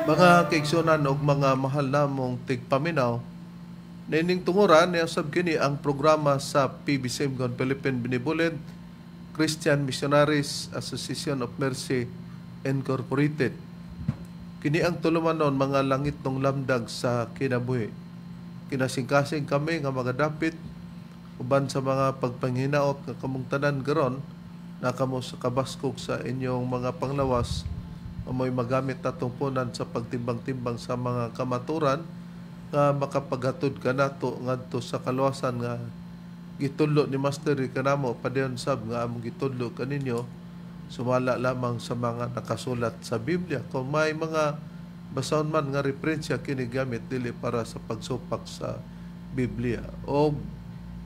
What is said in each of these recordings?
Mga kaigsunan og mga mahal namong tigpaminaw, nining tunguran niya sab kini ang programa sa PBCM kon Philippine Benevolent Christian Missionaries Association of Mercy Incorporated. Kini ang tulumanon mga langit ng lamdag sa kinabuhi. Kinasingkasing kami nga mga dapit uban sa mga pagpanghinaot nga kamong tanan karon na kamo sa kabaskog sa inyong mga panglawas amoy magamit natong punan sa pagtimbang-timbang sa mga kamaturan nga makapaghatod ka nato ngadto sa kaluwasan nga gitudlo ni Master kanamo padayon sab nga among gitudlo kaninyo sumala lamang sa mga nakasulat sa Biblia. Kung may mga basahon man nga referensya kini gamit dili para sa pagsupak sa Biblia. O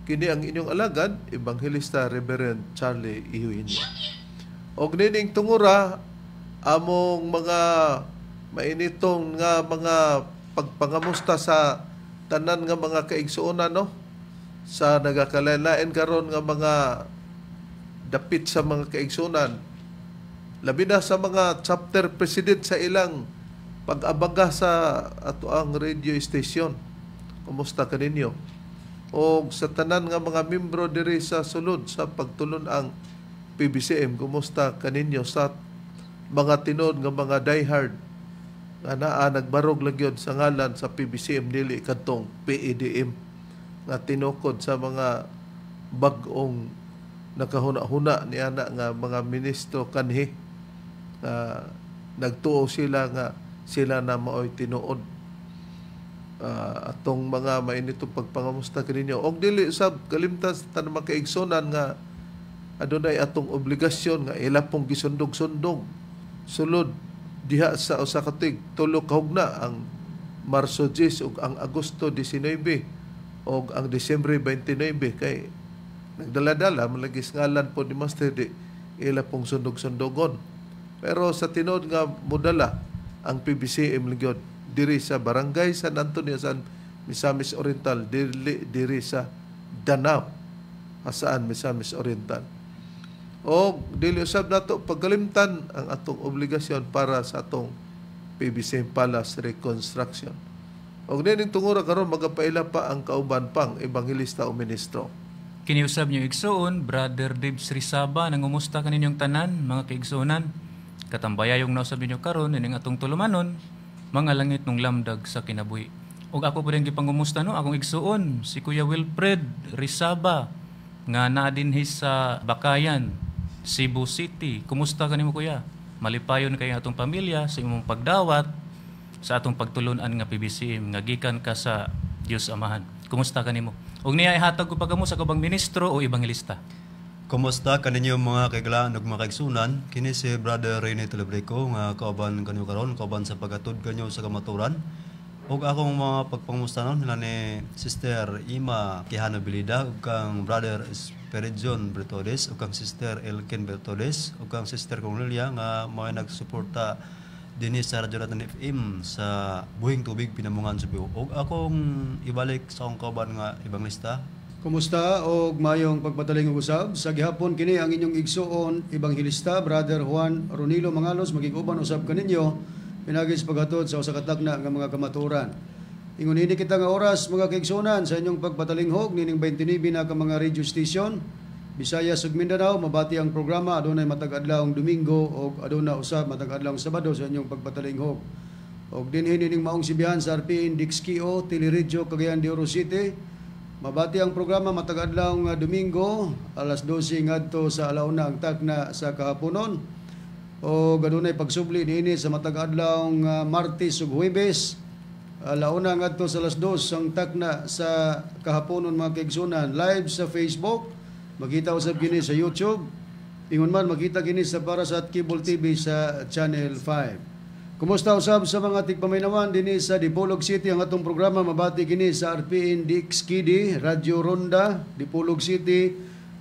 kini ang inyong alagad, Evangelista Reverend Charlie Ihuino. Og nining tungura among mga mainitong nga mga pagpangamusta sa tanan nga mga kaigsuonan no sa nagakalain karon nga mga dapit sa mga kaigsuonan labi na sa mga chapter president sa ilang pag-abaga sa ato ang radio station. Kumusta kaninyo? O sa tanan nga mga membro diri sa sulod sa pagtulon ang PBCM, kumusta kaninyo sa mga tinod nga mga diehard nga naa nagbarog lang yun sa ngalan sa PBCM dili kadtong PEDM nga tinukod sa mga bag-ong nakahuna-huna ni ana nga mga ministro kanhi nagtuo sila nga sila na maoy tinuod atong mga mainitong pagpangamusta kaninyo og dili usab kalimtas tan makaigsonan nga adunay atong obligasyon nga ilapong gisundog-sundog sulod diha sa usa ka tuig tulo ka hugna ang Marso 10 ug ang Agosto 19 ug ang Disyembre 29 kay nagdala-dala malagis ngalan po ni Master di ila pong sundog-sundogon. Pero sa tinod nga mudala ang PBCM ligyod diri sa Barangay San Antonio San Misamis Oriental diri sa Danao asaan Misamis Oriental. O dili usab nato pagkalimtan ang atong obligasyon para sa atong PBCM Palace Reconstruction. Og nining tungura karon magapaila pa ang kauban pang ebanghelista o ministro. Kiniusab niyo igsoon, Brother Dibs Rizaba, nangumusta kaninyong tanan, mga kaigsoonan. Katambayayong nausab niyo karon ining atong tulumanon, mga langit ng lamdag sa kinabuhi. Og ako po rin gipangumusta no, akong igsoon, si Kuya Wilfred Rizaba, nga naadinhi sa Bakayan, Cebu City. Kumusta kanimo kuya? Malipayon kay atong pamilya sa imong pagdawat sa atong pagtulunan nga PBCM nga gikan ka sa Dios Amahan. Kumusta kanimo? Ug niya ihatag ko pagamo sa kabang ministro o ebanghelista. Kumusta kaninyo mga kaiglaan ug mga kaigsunan? Kini si Brother Rene Telebreco nga kauban kanyo karon, kauban sa paghatod kanyo sa kamaturan. Ug akong mga pagpangustanon nila ni Sister Ima Quijano Bilida ug kang Brother Esperidion Bertodes ug kang Sister Elken Bertodes ug kang Sister Cornelia nga mao nagsuporta dinhi sa Radyo Natin FM sa Buhing Tubig Pinamungan Subo. Ug akong ibalik sa akong kauban nga ebanglista. Kumusta og mayong pagpadaling ug usab sa gihapon kini ang inyong igsuon ebanghelista Brother Juan Ronilo Mangalos magiguban usab kaninyo pinagis paghatod sa usa ka takna nga mga kamaturan. Ingon ini kita nga oras mga kaigsunan sa inyong pagpatalinghog nining 29 na ka mga radio station Visayas ug Mindanao mabati ang programa adunay matag adlawng Domingo ug aduna usab matag adlawng Sabado sa inyong pagpatalinghog. Og dinhi nining maong sibihan sa RPN Dixkio Teleradyo Cagayan de Oro City. Mabati ang programa matag adlawng Domingo alas 12 ngadto sa alauna ang takna sa kahaponon. O gadunay pagsubli niini sa matag adlawng Martes ug Huwebes launa ngadto sa alas 2 ang takna sa kahaponon mga kaigsunan live sa Facebook makita usab kini sa YouTube ingon man makita kini sa Parasat Cable TV sa Channel 5. Kumusta usab sa mga tigpaminawan dinhi sa Dipolog City ang atong programa mabati kini sa RPN Dixkidi Radio Ronda Dipolog City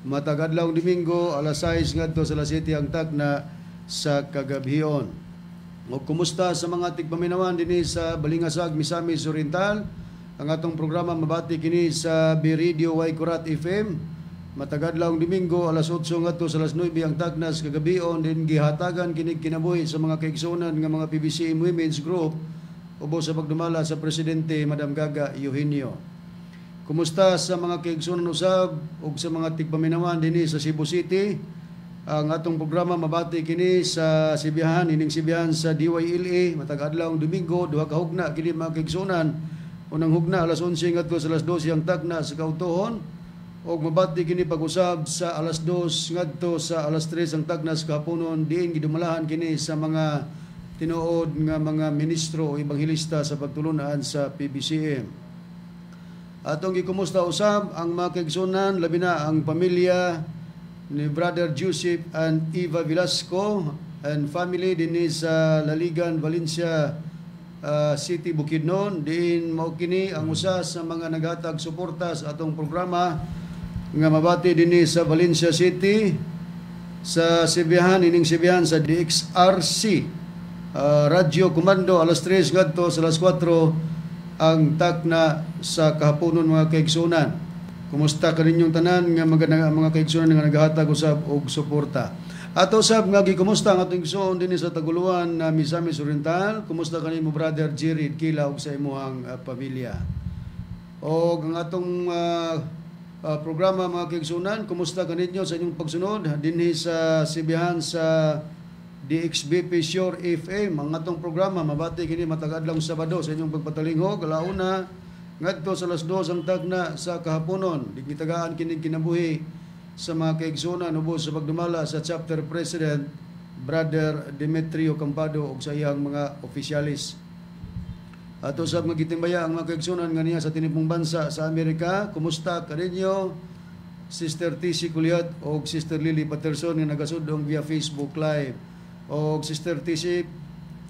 matag adlawng Domingo alas 6 ngadto sa alas 7 ang takna sa kagabhion. O kumusta sa mga tigpaminawan dinhi sa Balingasag, Misamis Oriental? Ang atong programa mabati kini sa Biradio Waikurat FM Matagadlaw Domingo alas 8 ngadto sa alas 9 ang tagnas kagabion din gihatagan kinig kinabuhi sa mga kaigsunan nga mga PBCM Women's Group ubos sa pagdumala sa presidente Madam Gaga Eugenio. Kumusta sa mga kaigsunan usab ug sa mga tigpaminawan dinhi sa Cebu City? Ang atong programa mabati kini sa sibihan ining sibihan sa DYLA matagadlaw Domingo duha ka hugna kini mga kaigsunan. Unang hugna alas 11 ngadto sa alas 12 ang tagna sa kautuhon. Og mabati kini pag-usab sa alas 2 ngadto sa alas 3 ang tagnas kahaponon diin gidumalahan kini sa mga tinuod nga mga ministro o ebanghilista sa pagtulunan sa PBCM. Atong gikumusta usab ang mga kaigsunan labi na ang pamilya ni Brother Joseph and Eva Velasco and family dinhi sa Laligan, Valencia City, Bukidnon. Diin mao kini ang usa sa mga naghatag suporta sa atong programa nga mabati dinhi sa Valencia City sa sibihan ining sibihan sa DXRC Radio Komando alas 3 ngadto sa alas 4 ang takna sa kahaponon mga kaigsunan. Kumusta kaninyong tanan nga mga kaigsunan nga naghatag usab og suporta. Ato usab nga gikumusta ang atong igsoon dinhi sa Taguluan na Misamis Oriental. Kumusta kanimo Brother Jerry Kila ug sa imuhang pamilya. Og ang atong programa mga kaigsunan, kumusta kaninyo sa inyong pagsunod dinhi sa sibihan sa DXBP Shore FM. Ang atong programa mabati kini matagadlang Sabado sa inyong pagpatalingho alauna ngadto sa alas 2 ang tagna sa kahaponon. Digitagaan kini kinabuhi sa mga kaigsunan ubos sa pagdumala sa chapter president Brother Demetrio Campado ug sa iyang mga opisyalis. Ato sa mga gitimbaya ang mga kaigsunan nga niya sa tinipong bansa sa Amerika. Kumusta kaninyo Sister TC Kuliat o Sister Lily Patterson nga nagasudong via Facebook Live. O Sister TC,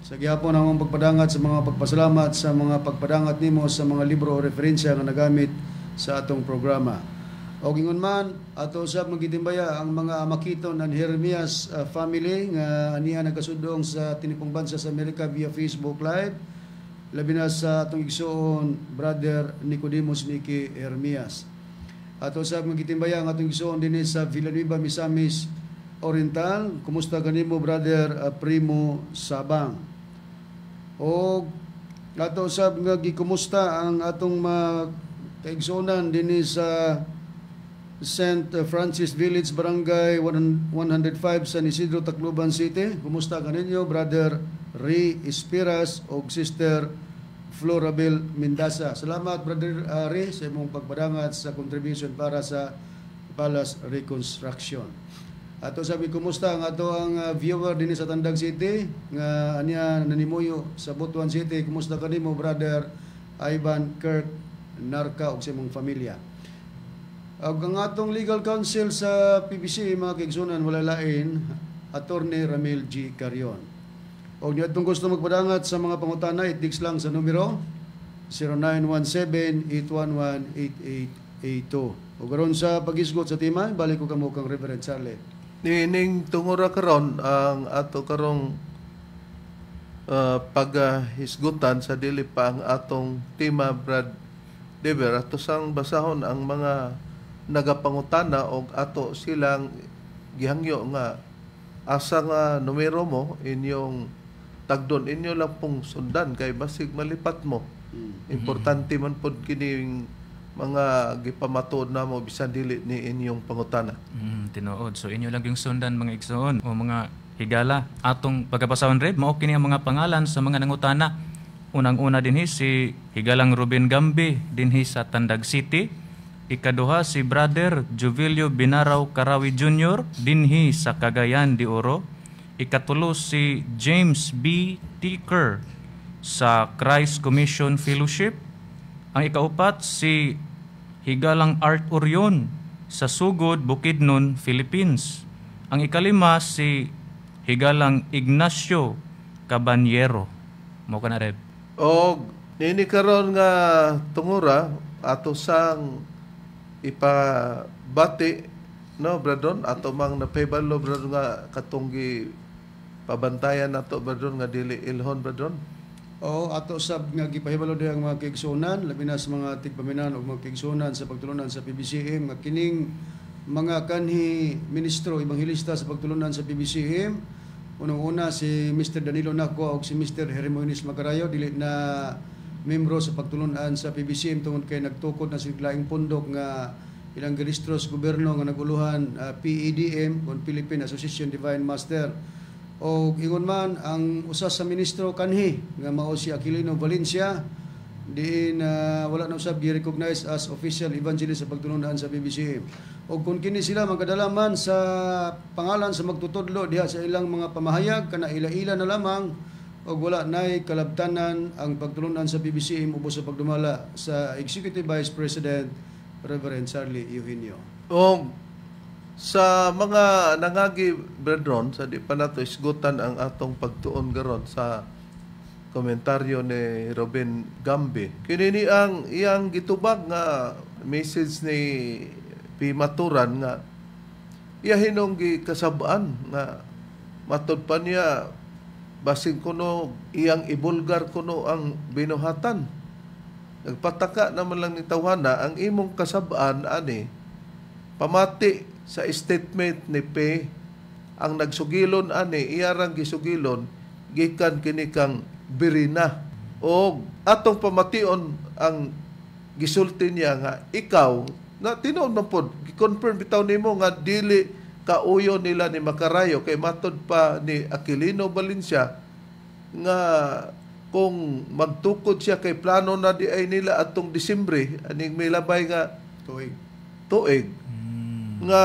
sa gihapon ang pagpadangat sa mga pagpasalamat sa mga pagpadangat nimo sa mga libro o referensya nga nagamit sa atong programa. O gingon man, ato sa mga gitimbaya ang mga Amakiton and Jeremias family nga niya nagasudong sa tinipong bansa sa Amerika via Facebook Live. Labi na sa atong igsoon Brother Nicodemus Niki Hermias. Ato sa mga gitimbaya ang atong igsoon dinhi sa Villanueva, Misamis Oriental. Kumusta kanimo Brother Primo Sabang? O ato sa mga gikumusta ang atong mga kaigsuonan dinhi sa St. Francis Village, Barangay 105, San Isidro, Tacloban City. Kumusta kaninyo Brother Ray Espiras o Sister Florabel Mendasa. Salamat Brother Ray sa imong pagpadangat sa contribution para sa Palace Reconstruction. Ato sabi kumusta ang ato ang viewer dinhi sa Tandag City nga anya nanimuyo sa Butuan City. Kumusta kanimo Brother Ivan Kirk Narca ug sa imong pamilya. Ang atong legal counsel sa PBC mga kaigsunan wala lain Attorney Ramil G. Carion. O niya itong gusto magpadangat sa mga pangutana, it-text lang sa numero 0917-811-8882. O karon sa pag-isgot sa tima, balik ko kamo kang Reverend Charlie. Nining tungura karon ang ato karong paghisgutan sa dili pa ang atong tema Brad Dever. Ato sang basahon ang mga nagapangutana o ato silang gihangyo nga asa nga numero mo inyong tagdon inyo lang pong sundan kay basig malipat mo. Importante man pod kining mga gipamatod na mo bisan dili ni inyong pangutana. Tinuod. So inyo lang yung sundan mga igsoon o mga higala. Atong pagkapasahon red, mao kini ang mga pangalan sa mga nangutana. Unang-una dinhi si Higalang Ruben Gambi dinhi sa Tandag City. Ikaduha si Brother Jovelio Binaraw Karawi Jr. dinhi sa Cagayan de Oro. Ikatulo si James B. Ticker sa Christ Commission Fellowship. Ang ikaupat si Higalang Art Orion sa Sugod, Bukidnon, Philippines. Ang ikalima si Higalang Ignacio Cabanyero. Mo ka na Reb. O nini karon nga tungura ato sang ipabati no bradon ato mang napahibalo bradon nga katunggi pabantayan nato bradon nga dili ilhon bradon. O ato sab nga gipahibalo diha ang mga kaigsuonan labi na sa mga tigpaminan o mga kaigsuonan sa pagtulunan sa PBCM nga kining mga kanhi ministro ebanghilista sa pagtulunan sa PBCM. Unang-una si Mr. Danilo Nacua ug si Mr. Hermoines Macarayo dili na membro sa pagtulunan sa PBCM tungod kay nagtukod na sila laing pundok nga ilang giristro sa gobyerno nga naguluhan PEDM kon Philippine Association Divine Master. O ingon man ang usa sa ministro kanhi nga mao si Aquilino Valencia diin wala na usab gi-recognize as official evangelist sa pagtulunan sa PBCM. O kung kini sila magkadalaman sa pangalan sa magtutudlo diha sa ilang mga pamahayag kana ila-ila na lamang o wala nay kalabtanan ang pagtulunan sa PBCM ubos sa pagdumala sa Executive Vice President Reverend Charlie Eugenio. O sa mga nangagi brethren, sa di pa nato isgutan ang atong pagtuon garon sa komentaryo ni Robin Gambi. Kini ni ang iyang gitubag nga message ni P. Maturan nga iya hinong gikasabaan nga matod pa niya basing kuno iyang ibulgar kuno ang binuhatan. Nagpataka naman lang ni tawhana ang imong kasabaan ani pamati sa statement ni P. Ang nagsugilon ani iyarang gisugilon gikan kini kang Birina o atong pamation ang gisulti niya nga ikaw na tinuod man pod gi-confirm bitaw nimo nga dili kauyo nila ni Macarayo kay matod pa ni Aquilino Valencia nga kung magtukod siya kay plano na di ay nila atong Disyembre aning may labay nga tuig nga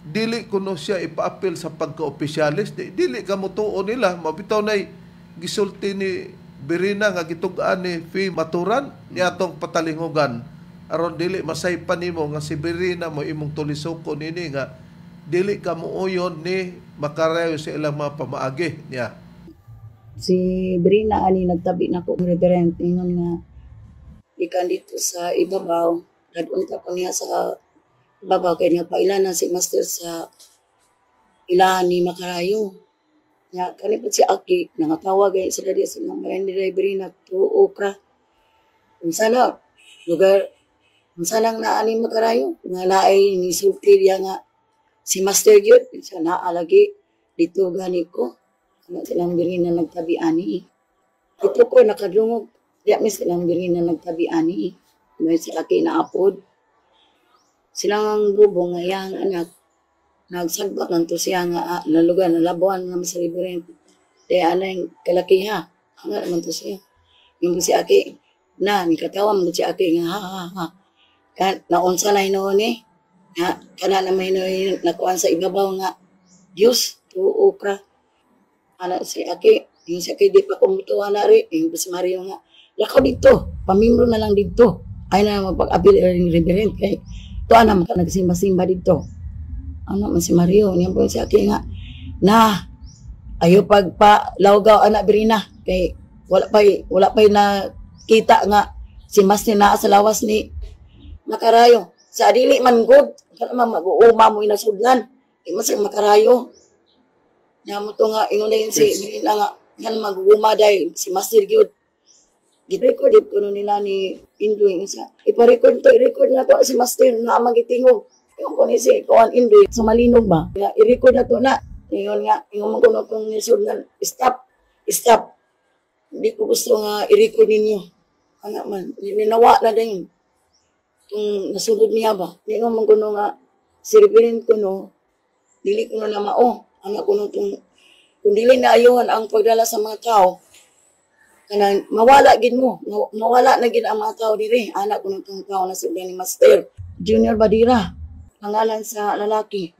dili kuno siya ipaapil sa pagka-opisyalis dili ka mutuo nila mabitaw nay gisulti ni Birina nga gitug-an ni P. Maturan ni atong patalingugan aron dili masaypan nimo nga si Birina mo imong tulisoko nini nga dili ka muuyon ni Macarayo sa ilang mga pamaagi niya. Si Birina ani nagtabi na ko reverend ingon nga ikan dito sa ibabaw dadun ka ko niya sa ibabaw kay nga pailan na si master sa ilahan ni Macarayo. Ya, kanipot si Aki, nangatawag ay sila di sa mga mayan ni Birina, tuo ka. Kung sana, lugar, kung sana na ani Macarayo, nga naay ni sulti diya nga si Master Gyud, siya naalagi, dito gani ko, ano silang Birina nagtabi ani. Dito ko nakadungog, diya mi silang Birina nagtabi ani. May si Aki na apod. Silang bubong nga yang anak, nagsagbat lang to siya nga nalugan, nalabuan nga sa Reverend. Kaya anay kalakiha. Hanga naman to siya. Yung si Aki, ni katawam mo si Aki nga ha. Naunsa na hinoon eh. Kana naman hinoon nakuan sa ibabaw nga. Diyos, tuo ka. Ana si Aki, yung si Aki di pa kumutuwa na rin. Yung si Mario nga, lakaw dito, pamimbro na lang dito. Ay na mapag-apil rin Reverend. Kaya tuwa naman ka nagsimba-simba dito. Ano man si Mario, niyan po si Aki nga, na, ayo pagpa-lawgaw anak Birina, kay wala pa na kita nga, si Master na sa lawas ni Macarayo. Sa adili man good, kaya naman mag-uuma mo inasudlan, kay Mas Macarayo. Niya mo to nga, ingon na yun si Birina nga, yan mag-uuma dahil si Master Gyud. Gid-record ko nila ni Indoy, ipa-record to, i-record na to si Master na magitingog. Yung kung isi, kung Indoy, sa malinog ba? Kaya i-record na to na. Ngayon nga, yung mga kuno kong nisod na, stop. Hindi ko gusto nga i-record ninyo. Ano man, ninawa na din. Kung nasunod niya ba? Hindi nga mga kuno nga, siripinin ko no, dili ko na mao. Ano kuno kung dili na ayuhan ang pagdala sa mga tao, kanang mawala gid mo. Mawala na gid ang mga tao diri. Anak ko nung tao na sila ni Master Junior Badira. Pangalan sa lalaki.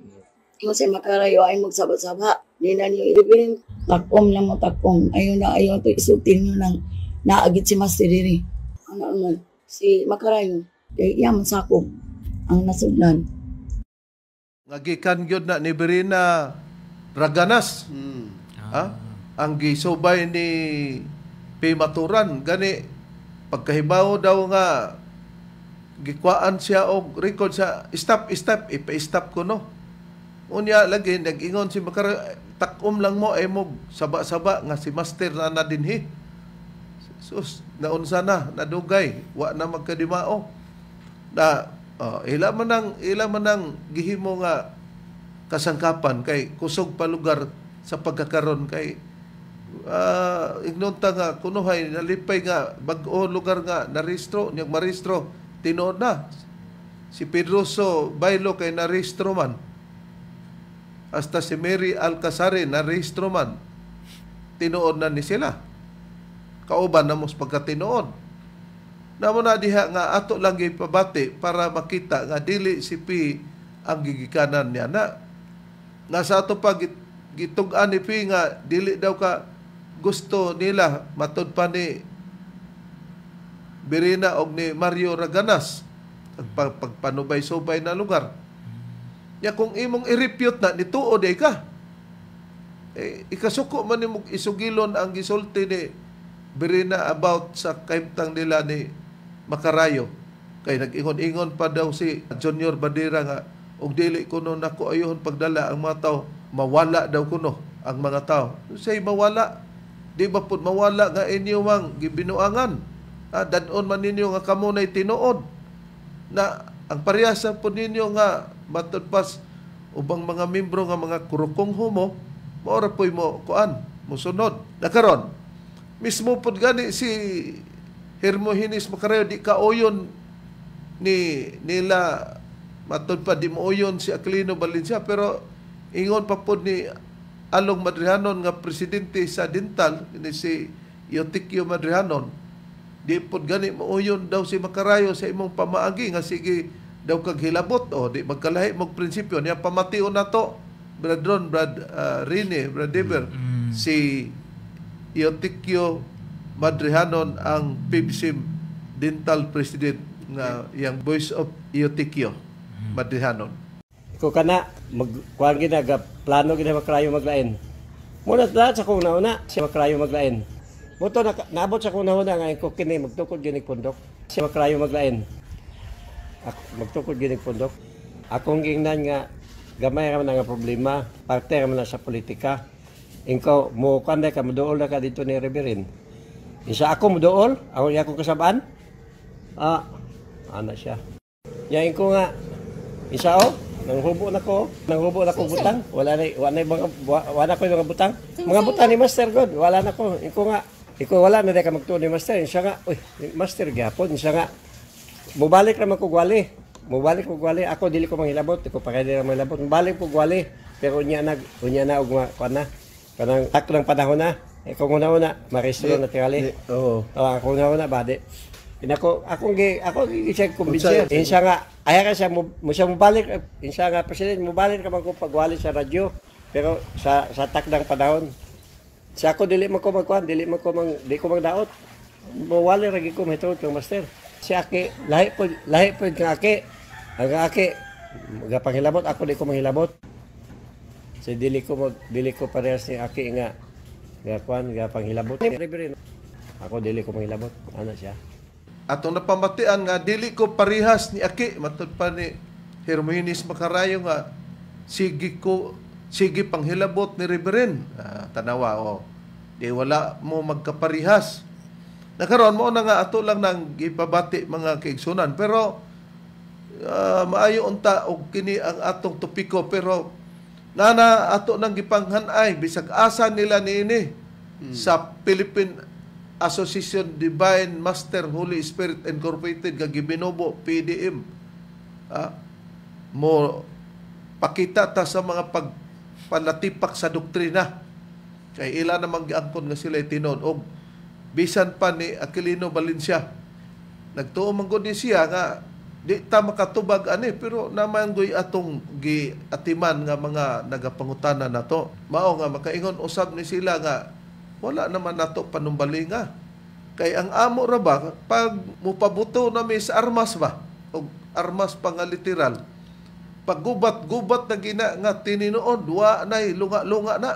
Kung si Macarayo ay magsaba-saba. Di na niyo i-referin. Takom lang mo takom. Ayun to isutin nyo ng naagit si Master diri. Ano naman? Si Macarayo. Kaya iyaman sakop ang nasudlan. Ngagikan gyud na ni Birina Raganas. Ang gisubay ni P. Maturan. Gani, pagkahibaw daw nga gikwaan siya og record sa stop ipa-stop ko no unya lagi nag-ingon si Macarayo takom lang mo ay mo saba-saba nga si Master na dinhi sus naunsa na nadugay wa na magkadimao na ila man ang gihimo nga kasangkapan kay kusog pa lugar sa pagkakaron kay ignonta nga kunuhay nalipay nga bag-o lugar nga narehistro nyag marehistro tinuod na si Pedroso Bailo kay narehistro man hasta si Mary Alcazare narehistro man tinuod na ni sila kauban na mos pagkatinuod. Namo na diha nga ato lang gipabati para makita nga dili si P ang gigikanan niya na nasa ato pa gitug-an ni P nga dili daw ka gusto nila matud pa ni Birina og ni Mario Raganas pagpanubay-subay na lugar. Ya kung imong i-repute na nituod ay ka. Ikasuko man nimong isugilon ang gisulti ni Birina about sa kaimtang nila ni Macarayo. Kay nag-ingon-ingon pa daw si Junior Badira nga og dili kuno nako ayohon pagdala ang mga tao mawala daw kuno ang mga tao. Say mawala. Di ba pud mawala nga inyo mang gibinuangan. Danon man ninyo nga kamo nay tinuod na ang parehasa po ninyo nga matudpas ubang mga membro nga mga kurukong humo maora po'y mo kuan musunod nakaron mismo pud gani si Hermogenes Macarayo di kaoyon nila matud pa di mooyon si Aquilino Valencia pero ingon pa pud ni Along Madrianon nga presidente sa Dintal ni si Eutikio Madrianon di pud gani mooyon daw si Macarayo sa imong pamaagi nga sige daw kag hilabot o di magkalahi mog prinsipyo niya pamation nato Brad Ron, Brad Rene, Brad Deber si Eutikio Madrianon ang PBSIM Dental President nga yang Voice of Eutikio Madrianon. Iko kana magkuan gid aga plano gid Macarayo maglain. Muna ta sa kung nauna si Macarayo maglain. Moto naabot sa kung nauna nga ko kini magtukod ginig pundok. Si Macarayo maglain. Magtukod ginig pundok. Akong gingnan nga gamay ra man nga problema, parte ra man sa politika. Ingko mo kanday ka moduol na ka dito ni Reverend. Isa ako moduol, ako kasabaan. Ana siya. Yain ko nga isa nanghubo na ko butang. Wala ko mga butang. Mga butang ni Master God, wala na ko. Iko wala na ka magtuon ni Master. Siya nga, Master gyapon, siya nga mubalik ra man ko gwali. Ako dili ko manghilabot, ko pa kay manghilabot. Mubalik ko gwali. Pero unya na og kuan na. Kanang takdang panahon na. Kung una marestro na tirali. Oo. Ako una bade. Ako gi-check kumbinser. Insa nga aya ka siya mo siya mobalik. Insa nga president mobalik ka man ko pagwali sa radyo. Pero sa takdang panahon. Sa ako dili man ko magkuan, di ko magdaot. Mawali ra gi ko metro kang Master. Si Aki lahi po nga Aki. Ang Aki gapangilabot ako di ko manghilabot. So dili ko parehas ni Aki nga panghilabot. Ako dili ko manghilabot. Ana siya. Atong napamatian nga dili ko parehas ni Aki matud pa ni Hermogenes Macarayo nga sige panghilabot ni Reverend. Tanawa di wala mo magkaparehas. Nakaroon mo na nga ato lang nang ipabati mga kaigsunan pero maayo unta og kini ang atong topiko pero nana ato nang gipanghan-ay bisag asa nila niini sa Philippine Association Divine Master Holy Spirit Incorporated nga gibinobo PDM. Mo pakita ta sa mga pagpanatipak sa doktrina. Kay ila namang giangkon nga sila tinud og bisan pa ni Aquilino Valencia. Nagtuo man gud ni siya nga di ta makatubag ani pero naman goy atong giatiman nga mga nagapangutana nato. Mao nga makaingon usab ni sila nga wala naman nato panumbalinga. Kay ang amo ra ba pag mupabuto na mi sa armas ba og armas pa nga literal. Pag gubat na gina nga tininuod wa nay lunga-lunga na.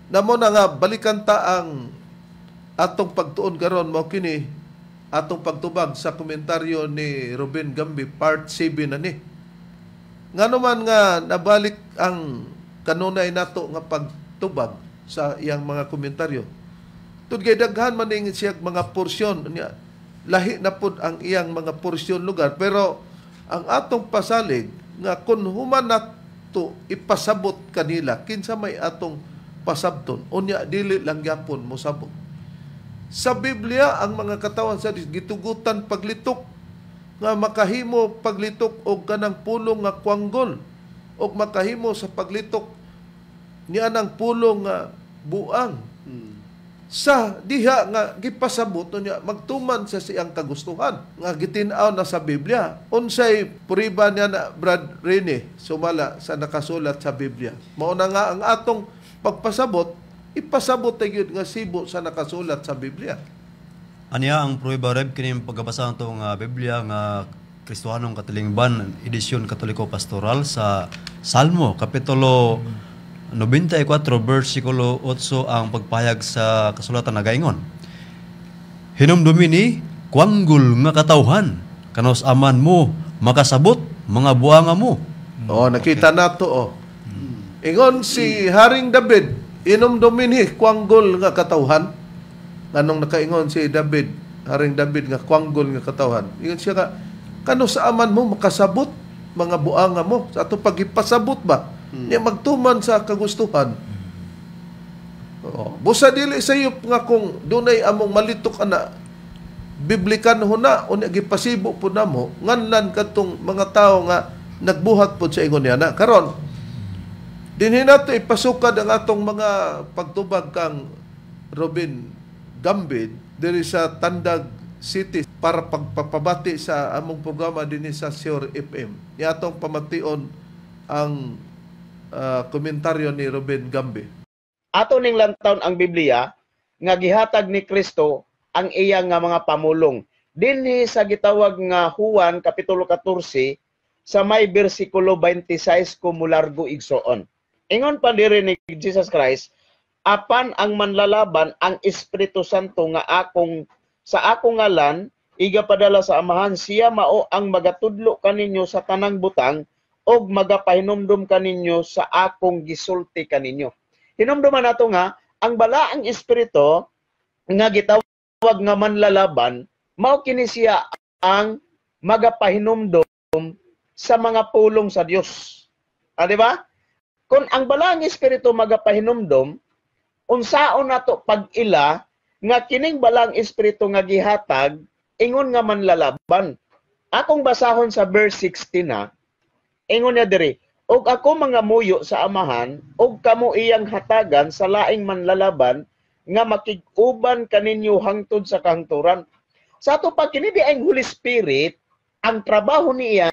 Namo na nga balikan ta ang atong pagtuon karon mao kini atong pagtubag sa komentaryo ni Ruben Gambi part 7 na ni. Ngano man nga nabalik ang kanunay nato nga pagtubag sa iyang mga komentaryo. Tud kay daghan man ning siya mga porsyon niya. Lahi na pud ang iyang mga porsyon lugar pero ang atong pasalig nga kun human nato ipasabot kanila kinsa may atong pasabton unya dili lang gyapon mosabot. Sa Biblia ang mga katawan sa Dios gitugutan paglitok nga makahimo paglitok og kanang pulong nga kuanggol og makahimo sa paglitok niya ng pulong nga buang. Sa diha nga gipasabot niya magtuman sa siyang kagustuhan nga gitin-aw na sa Biblia. Unsay puriba niya na Brad Rene sumala sa nakasulat sa Biblia. Mao na nga ang atong pagpasabot ipasabot gyud nga sibo sa nakasulat sa Biblia. Aniya ang prueba reb kini pagkabasa natong Biblia nga Kristohanong Katilingban edisyon Katoliko Pastoral sa Salmo kapitulo 94 versikulo 8 ang pagpahayag sa kasulatan nagaingon. Hinumdumi ni kuanggol nga katawhan kanos aman mo makasabot mga buanga mo. Nakita nato Ingon si Haring David hinumdumi ni kuanggol nga katawhan. Anong nakaingon si David, Haring David nga kuanggol nga katawhan. Ingon siya nga kanos aman mo makasabot mga buanga mo sa ato pagipasabot ba? Niya magtuman sa kagustuhan. Busa dili sayop nga kung dunay among malitok ana biblikan huna unya gipasibo pud namo nganlan kadtong mga tawo nga nagbuhat pud sa ingon niya na karon dinhi nato ipasukad ang atong mga pagtubag kang Robin Gambid diri sa Tandag City para pagpapabati sa among programa dinhi sa Sure FM. Niya atong pamation ang komentaryo ni Ruben Gambe. Ato ning lantaw ang Biblia nga gihatag ni Kristo ang iyang nga mga pamulong. Dinhi sa gitawag nga Juan kapitulo 14 sa may bersikulo 26 kumulargo igsoon. Ingon pa diri ni Jesus Christ, apan ang manlalaban ang Espiritu Santo nga sa akong ngalan igapadala sa Amahan, siya mao ang magatudlo kaninyo sa tanang butang og magapahinumdum kaninyo sa akong gisulti kaninyo. Hinumduman nato nga ang balaang espiritu nga gitawag nga manlalaban mao kini siya ang magapahinumdum sa mga pulong sa Dios. Di ba? Kung ang balaang espiritu magapahinumdum, unsaon nato pag-ila nga kining balaang espiritu nga gihatag ingon nga manlalaban. Akong basahon sa verse 16 na ingon niya diri, og ako mga muyo sa Amahan, og kamo iyang hatagan sa laing manlalaban, nga makig-uban kaninyo hangtod sa kahangturan. Sa ato pa kini di ang Holy Spirit, ang trabaho niya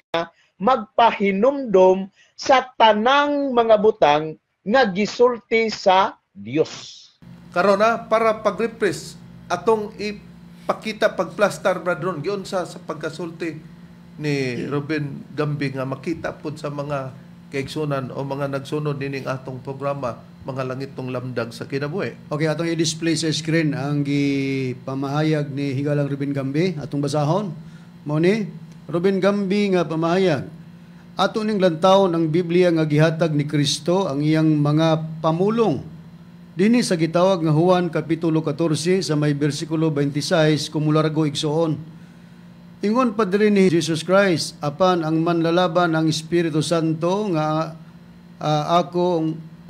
magpahinumdom sa tanang mga butang nga gisulti sa Dios. Karon para pag-refresh atong ipakita pagplastar bradron giun sa pagkasulti ni Ruben Gambe nga makita pud sa mga kaigsunan o mga nagsunod nining atong programa mga langitong lamdag sa kinabuhi. Okay, atong i-display sa screen ang gipamahayag ni Higalang Ruben Gambe atong basahon. Mao ni Ruben Gambe nga pamahayag. Ato ning lantaw ang Biblia nga gihatag ni Kristo ang iyang mga pamulong. Dinhi sa gitawag nga Juan kapitulo 14 sa may bersikulo 26 kumulargo igsoon. Ingon pa diri ni Jesus Christ, apan ang manlalaban ang Espiritu Santo nga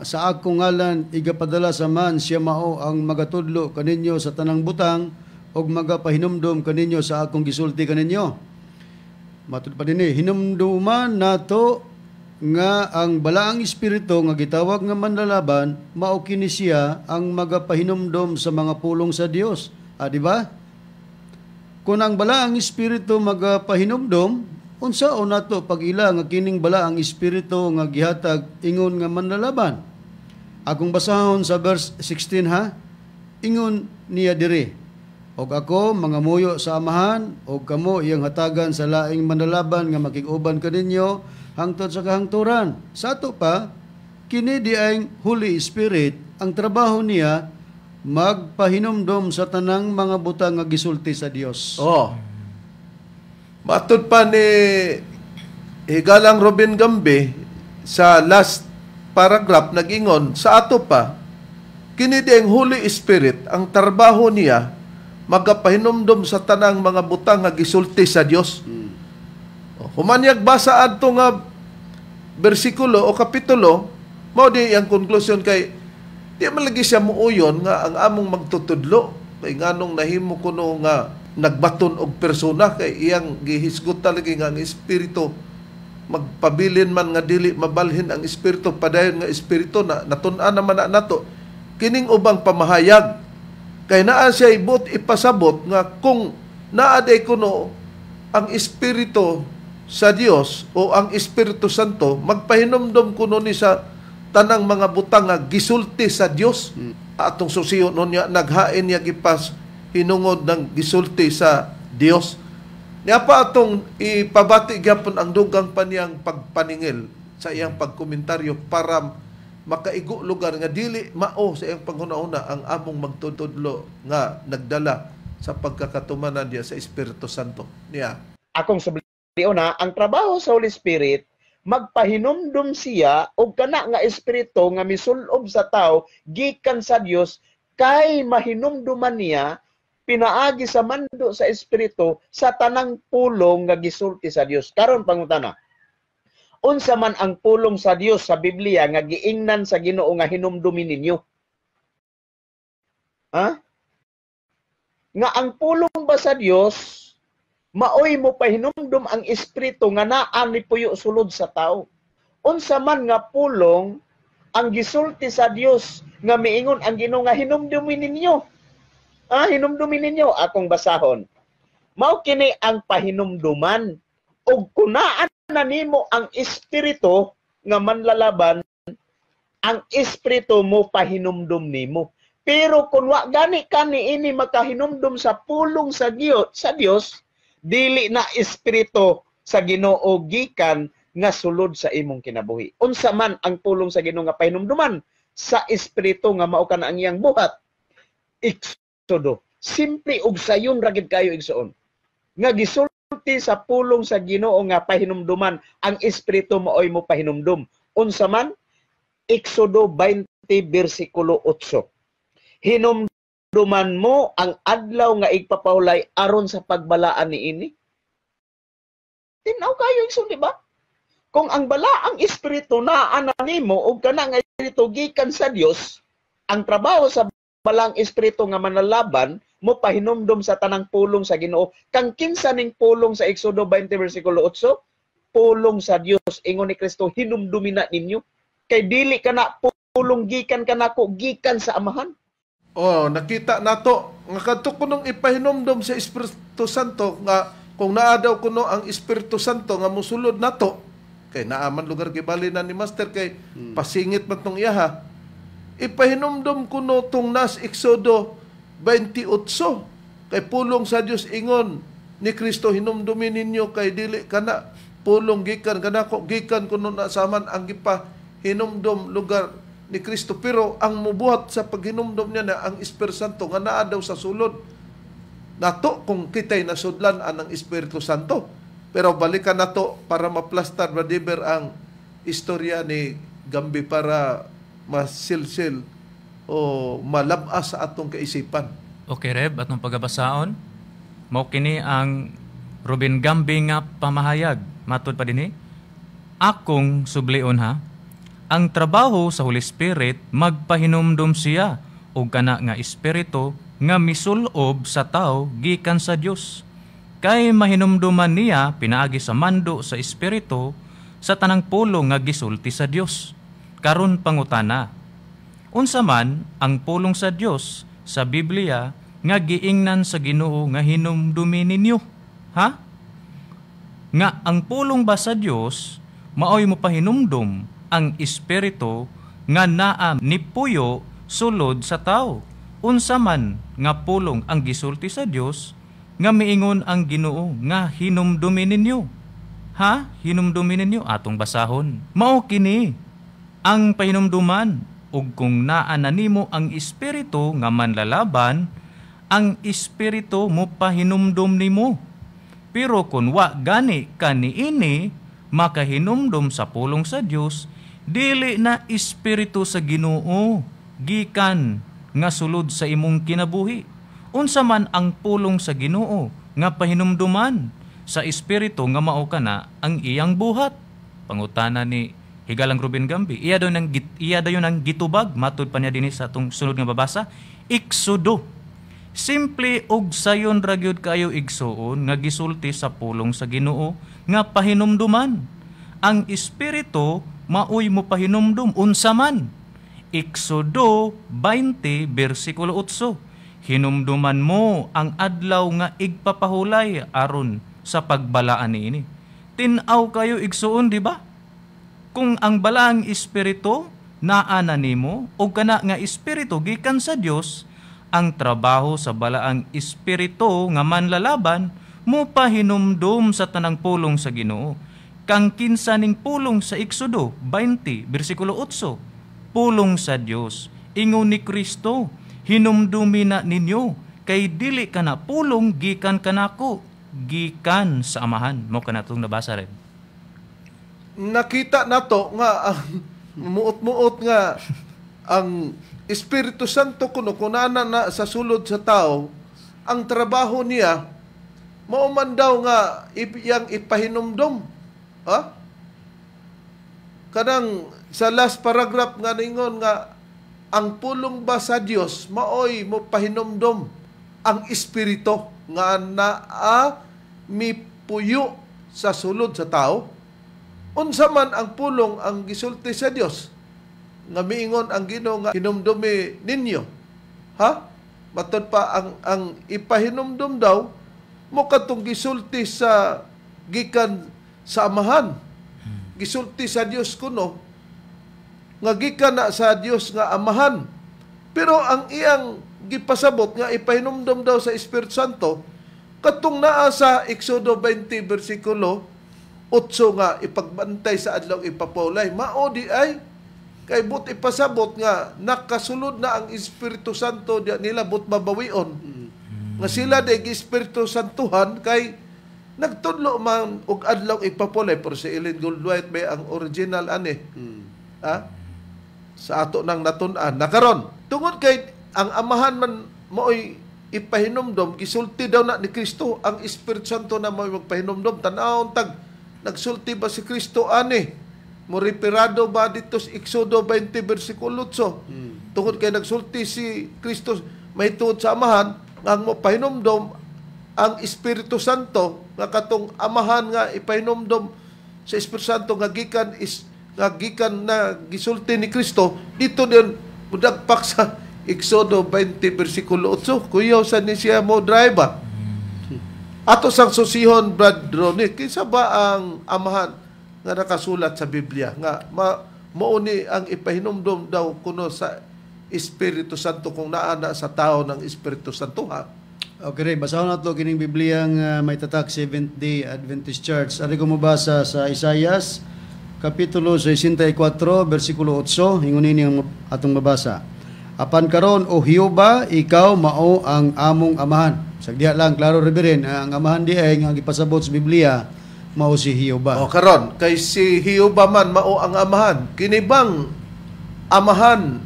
sa akong ngalan igapadala sa man, siya mao ang magatudlo kaninyo sa tanang butang og magapahinumdom kaninyo sa akong gisulti kaninyo. Matud pa dinhi, hinumduman nato nga ang balaang espiritu nga gitawag nga manlalaban mao kini siya ang magapahinumdom sa mga pulong sa Dios. Di ba? Kung ang balaang espiritu magapahinumdom, unsaon nato pag-ila nga kining balaang espiritu nga gihatag ingon nga manlalaban. Akong basahon sa verse 16 ingon niya diri, og ako mga muyo sa Amahan, og kamo iyang hatagan sa laing manlalaban nga makig-uban kaninyo hangtod sa kahangturan. Sa ato pa, kini di ang Holy Spirit, ang trabaho niya magpahinumdom sa tanang mga butang nga gisulti sa Dios. Matud pa ni Higalang Ruben Gambe sa last paragraph nag-ingon sa ato pa kini di ang Holy Spirit ang trabaho niya magapahinumdom sa tanang mga butang nga gisulti sa Dios. Humanyag basa adto nga bersikulo o kapitulo, mao di ang conclusion kay di man lagi siya muuyon nga ang among magtutudlo kay nganong nahimo kuno nga nagbaton og persona kay iyang gihisgot talaga nga ang espiritu magpabilin man nga dili mabalhin ang espiritu padayon nga espiritu na natun-an naman na nato kining ubang pamahayag kay naa siya ibot ipasabot nga kung naa day kuno ang espiritu sa Dios o ang Espiritu Santo magpahinumdom kuno ni sa tanang mga butang nga gisulti sa Dios atong susiyon niya naghain niya gipas hinungod ng gisulti sa Dios niya pa atong ipabati gyapon ang dugang pa niyang pagpaningil sa iyang pagkomentaryo para makaigo lugar nga dili mao sa iyang panghuna-una ang among magtutudlo nga nagdala sa pagkakatumanan niya sa Espiritu Santo niya. Akong na ang trabaho sa Holy Spirit magpahinumdum siya og kana nga espiritu nga misulob sa tao gikan sa Dios kay mahinumduman niya pinaagi sa mando sa espiritu sa tanang pulong nga gisulti sa Dios. Karon pangutana, unsa man ang pulong sa Dios sa Biblia nga giingnan sa Ginoo nga hinumdumin ninyo? Ha? Nga ang pulong ba sa Dios maoy mo pahinumdum ang espiritu nga naa ni puyo sulod sa tao. Unsa man nga pulong ang gisulti sa Dios nga miingon ang Ginoo nga hinumdumin ninyo. Hinumdumin ninyo akong basahon. Mao kini ang pahinumduman ug kunaan na nimo ang espiritu nga manlalaban ang espiritu mo pahinumdum nimo. Pero kung wa gani kani ini makahinumdum sa pulong sa Dios dili na espiritu sa Ginoo gikan nga sulod sa imong kinabuhi. Unsa man ang pulong sa Ginoo nga pahinumduman sa espiritu nga mao kana ang iyang buhat. Exodo. Simple ug sayon ra gid kayo igsoon. Nga gisulti sa pulong sa Ginoo nga pahinumduman ang espiritu maoy mo pahinumdum. Unsa man? Exodo 20 bersikulo 8. Hinumduman mo ang adlaw nga igpapahulay aron sa pagbalaan niini. Tinaw kayo igsoon, di ba? Kung ang balaang espiritu naa na nimo ug kana nga espiritu gikan sa Dios, ang trabaho sa balaang espiritu nga manalaban mo pahinumdum sa tanang pulong sa Ginoo. Kang kinsa ning pulong sa Exodo 20 bersikulo 8, pulong sa Dios ingon ni Kristo hinumdumin na ninyo kay dili kana pulong gikan kanako gikan sa Amahan. Nakita nato nga kadto kunong ipahinumdum sa Espiritu Santo nga kung naa daw kuno ang Espiritu Santo nga mosulod nato kay naaman lugar gibali na ni Master kay pasingit man tong iyaha ipahinumdum kuno tong nas Exodo 28 kay pulong sa Dios ingon ni Kristo hinumdumin ninyo kay dili kana pulong gikan kanako gikan kuno na saman ang gipa hinumdum lugar ni Kristo pero ang mubuhat sa paghinumdum niya na ang Espiritu Santo nga naa daw sa sulod nato kung kitay nasudlan ang Espiritu Santo pero balikan nato para maplastar bradiber ang istorya ni Gambi para masilsil o malabas sa atong kaisipan. Okay, Reb, atong pagabasaon mao kini ang Ruben Gambi nga pamahayag matud pa dinhi akong sublion ha. Ang trabaho sa Holy Spirit, magpahinumdum siya o kana nga espiritu nga misulob sa tao gikan sa Dios. Kay mahinumduman niya pinaagi sa mando sa espiritu sa tanang pulong nga gisulti sa Dios. Karon pangutana, unsa man ang pulong sa Dios sa Biblia nga giingnan sa Ginoo nga hinumdumin ninyo? Ha? Nga ang pulong ba sa Dios maoy mo pahinumdum ang espiritu nga naa ni puyo sulod sa tao. Unsa man nga pulong ang gisulti sa Dios nga miingon ang Ginoo nga hinumdumin ninyo. Ha? Hinumdumin ninyo atong basahon. Mao kini ang pahinumduman ug kung naa na nimo ang espiritu nga manlalaban, ang espiritu mo pahinumdum nimo. Pero kung wa gani kaniini makahinumdum sa pulong sa Dios, dili na espiritu sa Ginoo gikan nga sulod sa imong kinabuhi. Unsa man ang pulong sa Ginoo nga pahinumduman sa espiritu nga mao kana ang iyang buhat. Pangutana ni Higalang Ruben Gambi, iya daw nang gitubag matud pa niya dinhi sa atong sunod nga babasa, Exodo. Simple og sayon ra gyud kayo igsuon nga gisulti sa pulong sa Ginoo nga pahinumduman. Ang espiritu maoy mo pahinumdum unsa man. Exodo 20 bersikulo 8. Hinumduman mo ang adlaw nga igpapahulay aron sa pagbalaan niini. Tin-aw kayo igsuon, di ba? Kung ang balaang espiritu naa na nimo o kana nga espiritu gikan sa Dios, ang trabaho sa balaang espiritu nga manlalaban mo pahinumdum sa tanang pulong sa Ginoo. Kang kinsa ning pulong sa Exodo 20 bersikulo 8, pulong sa Dios ingon ni Kristo, hinumdumi na ninyo kay dili kana pulong gikan kanako, gikan sa Amahan. Mo kanatong nabasa rin. Nakita nato nga ang muot-muot nga ang Espiritu Santo kuno kunana na sa sulod sa tao, ang trabaho niya mao man daw nga iyang ipahinumdum. Ha? Kanang sa last paragraph nga ningon nga ang pulong ba sa Dios maoy mo pahinumdum ang espiritu nga naa mipuyo sa sulod sa tao. Unsa man ang pulong ang gisulti sa Dios nga miingon ang Ginoo nga hinumdumi ninyo. Ha? Matod pa ang ipahinumdum daw mo katong gisulti sa gikan sa Amahan. Gisulti sa Dios kuno nga gikan na sa Dios nga Amahan. Pero ang iyang gipasabot nga ipahinumdum daw sa Espiritu Santo katong naa sa Exodo 20 bersikulo 8 nga ipagbantay sa adlaw ipapulay. Mao di ay kay but ipasabot nga nakasulod na ang Espiritu Santo nila but mabawion. Nga sila de Espiritu Santuhan kay nagtudlo man og adlaw ipapulay pero si Ellen Goldwhite may ang original ani. Ha? Sa ato nang natun-an nakaron. Tungod kay ang Amahan man mo'y ipahinumdom gisulti daw na ni Kristo ang Espiritu Santo na mo'y magpahinumdom tan-awon tag nagsulti ba si Kristo ani? Mo reperado ba dito sa Exodo 20 bersikulo 8? Tungod kay nagsulti si Kristo mahitungod sa Amahan ang mapahinumdom ang Espiritu Santo nga katong Amahan nga ipahinumdom sa Espiritu Santo nga gikan na gisulti ni Kristo dito din budagpak sa Exodo 20 bersikulo 8. Kuyaw sa ni siya mo drive. Ato sang susihon Brad Ronnie, kinsa ba ang Amahan nga nakasulat sa Biblia nga mauni ang ipahinumdom daw kuno sa Espiritu Santo kung naana sa tao ng Espiritu Santo, ha? Okay, basahon nato kining Biblia nga may tatak Seventh-day Adventist Church. Ari ko mabasa sa Isaias kapitulo 64 bersikulo 8, ingon ini ang atong mabasa. Apan karon o Hioba, ikaw mao ang among Amahan. Sagdiha lang klaro riberen ang Amahan di ay nga gipasabot sa Biblia mao si Hioba. O karon kay si Hioba man mao ang Amahan. Kini bang Amahan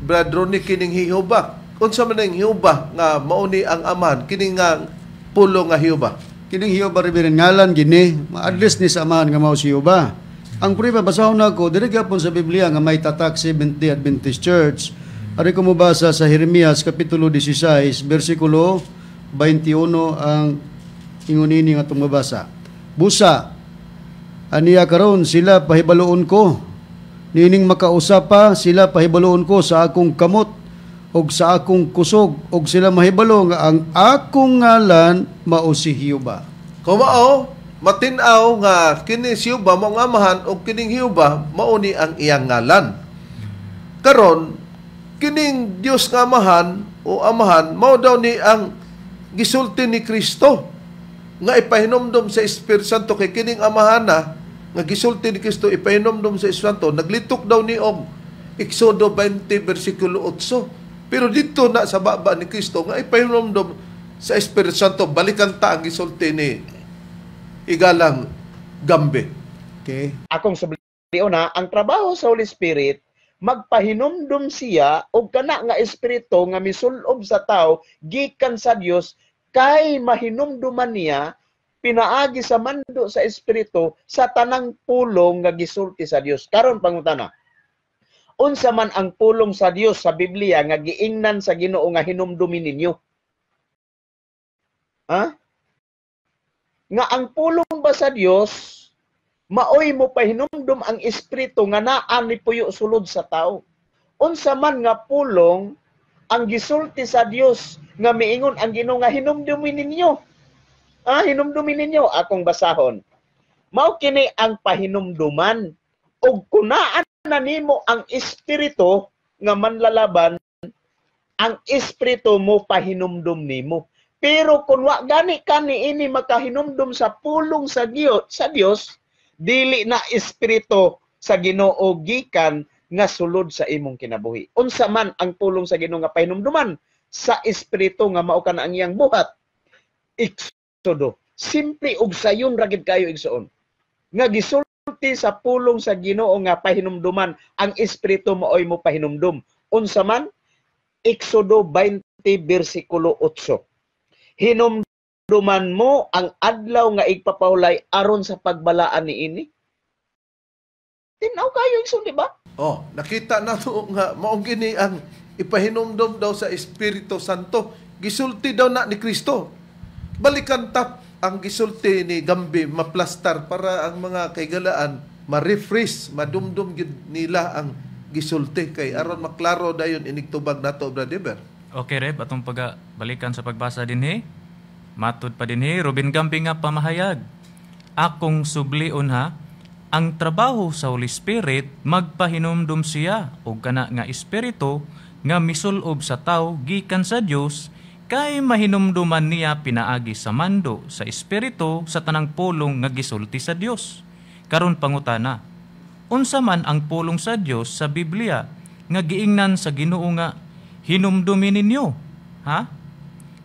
Brad Ronnie kining Hioba? Unsa man ang Hioba nga mao ni ang Amahan? Kining nga pulo nga Hioba. Kining Hioba riberen ngalan gini, ma-address ni sa Amahan nga mao si Hioba. Ang prueba basahon nako diri gyapon sa Biblia nga may tatak Seventh-day Adventist Church. Ari ko mabasa sa Jeremias kapitulo 16 bersikulo 21 ang ingon ini nga atong mabasa. Busa aniya karon sila pahibaloon ko, nining makausap pa sila pahibaloon ko sa akong kamot og sa akong kusog og sila mahibalo nga ang akong ngalan mao si Hioba. Kumao matin-aw nga kini si Hioba mao ang Amahan o kining Hioba mao ni ang iyang ngalan. Karon kining Dios nga Amahan o Amahan mao daw ni ang gisulti ni Kristo nga ipahinumdom sa Espiritu Santo kay kining Amahan na nga gisulti ni Kristo ipahinumdom sa Espiritu Santo naglitok daw ni og Exodo 20 bersikulo 8. Pero dito na sa baba ni Kristo nga ipahinumdom sa Espiritu Santo balikan ta ang gisulti ni Higalang Gambi. Okay? Akong subliyo na, ang trabaho sa Holy Spirit, magpahinumdum siya og kana nga espiritu nga misulob sa tao gikan sa Dios kay mahinumduman niya pinaagi sa mando sa espiritu sa tanang pulong nga gisulti sa Dios. Karon pangutana, unsa man ang pulong sa Dios sa Biblia nga giingnan sa Ginoo nga hinumdumi ninyo? Ha? Nga ang pulong ba sa Dios maoy mo pahinumdum ang espiritu nga naa ni puyo sulod sa tao? Unsa man nga pulong ang gisulti sa Dios nga miingon ang Ginoo nga hinumdumi ninyo? Hinumdumi ninyo akong basahon. Mao kini ang pahinumduman ug kunaan na nimo ang espiritu nga manlalaban, ang espiritu mo pahinumdum nimo. Pero kung wa gani ka niini makahinumdum sa pulong sa Dios, dili na espiritu sa Ginoo gikan nga sulod sa imong kinabuhi. Unsa man ang pulong sa Ginoo nga pahinumduman sa espiritu nga mao kana ang iyang buhat. Exodo. Simple ug sayon ra gid kayo igsoon. Nga gisulti sa pulong sa Ginoo nga pahinumduman ang espiritu maoy mo pahinumdum. Unsa man? Exodo 20 bersikulo 8. Hinumduman mo ang adlaw nga igpapahulay aron sa pagbalaan niini. Tinaw kayo igsoon, di ba? Nakita na to nga maong gini ang ipahinumdum daw sa Espiritu Santo. Gisulti daw na ni Kristo. Balikan tap ang gisulti ni Gambi maplastar para ang mga kaigalaan ma-refresh, madumdum nila ang gisulti kay aron maklaro dayon inigtubag nato, Brother Ber. Okay, Reb, atong balikan sa pagbasa dinhi. Matud pa dinhi, Ruben Gambi nga pamahayag. Akong sublion ha, ang trabaho sa Holy Spirit magpahinumdum siya og kana nga espiritu nga misulob sa tao gikan sa Dios kay mahinumduman niya pinaagi sa mando sa espiritu sa tanang pulong nga gisulti sa Dios. Karon pangutana, unsa man ang pulong sa Dios sa Biblia nga giingnan sa Ginoo nga hinumdumi ninyo? Ha?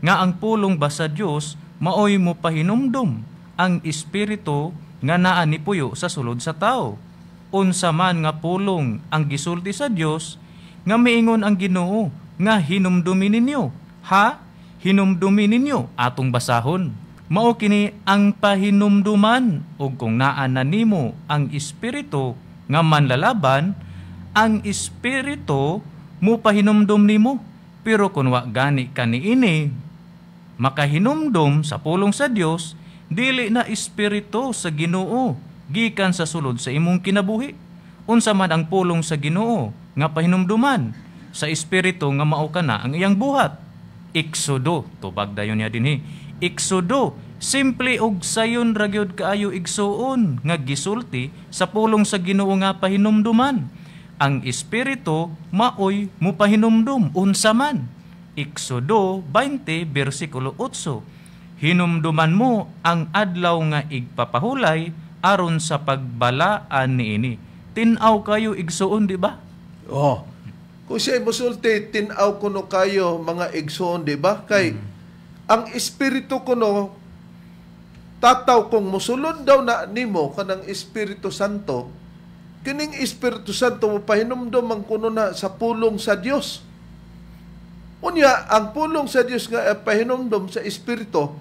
Nga ang pulong ba sa Dios maoy mo pahinumdum ang espiritu nga naa ni puyo sa sulod sa tao. Unsa man nga pulong ang gisulti sa Dios nga miingon ang Ginoo nga hinumdumi ninyo? Ha? Hinumdumi ninyo atong basahon. Mao kini ang pahinumduman ug kung naa na nimo ang espiritu nga manlalaban, ang espiritu mo pahinumdum nimo. Pero kung wa gani ka niini makahinumdum sa pulong sa Dios, dili na espiritu sa Ginoo gikan sa sulod sa imong kinabuhi. Unsa man ang pulong sa Ginoo nga pahinumduman sa espiritu nga mao kana ang iyang buhat. Exodo, tubag dayon niya dinhi. Exodo, simple og sayon ra gyud kaayo igsuon nga gisulti sa pulong sa Ginoo nga pahinumduman. Ang espiritu maoy mo pahinumdum unsa man. Exodo 20 bersikulo 8. Hinumduman mo ang adlaw nga igpapahulay aron sa pagbalaan niini. Tin-aw kayo igsuon, di ba? Kung siya musulti, tinaw kuno kayo mga igsoon, di ba? Kay ang espiritu kuno tataw kung musulod daw na nimo kanang Espiritu Santo, kining Espiritu Santo mo pahinumdum ang kuno na sa pulong sa Dios. Unya ang pulong sa Dios nga pahinumdum sa espiritu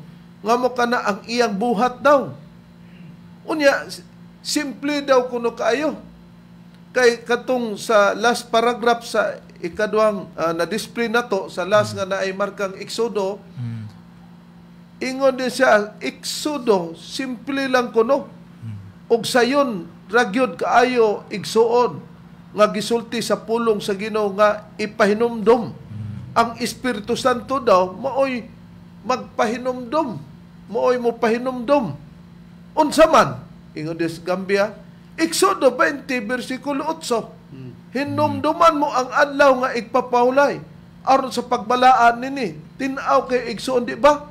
nga mo kana ang iyang buhat daw. Unya simple daw kuno kaayo. Kay katong sa last paragraph sa ikaduhang na-display nato sa last nga naay markang Exodo, ingon din siya, Exodo, simple lang kuno. Og sayon, ragyod kaayo igsuon, nga gisulti sa pulong sa Ginoo nga ipahinumdum. Ang Espiritu Santo daw, maoy magpahinumdum. Maoy mo pahinumdum. Unsa man, ingon din sa Gambia, Exodo 20, bersikulo 8. Hinumduman mo ang adlaw nga igpapahulay aron sa pagbalaan nini. Tinaw kay igsoon, di ba?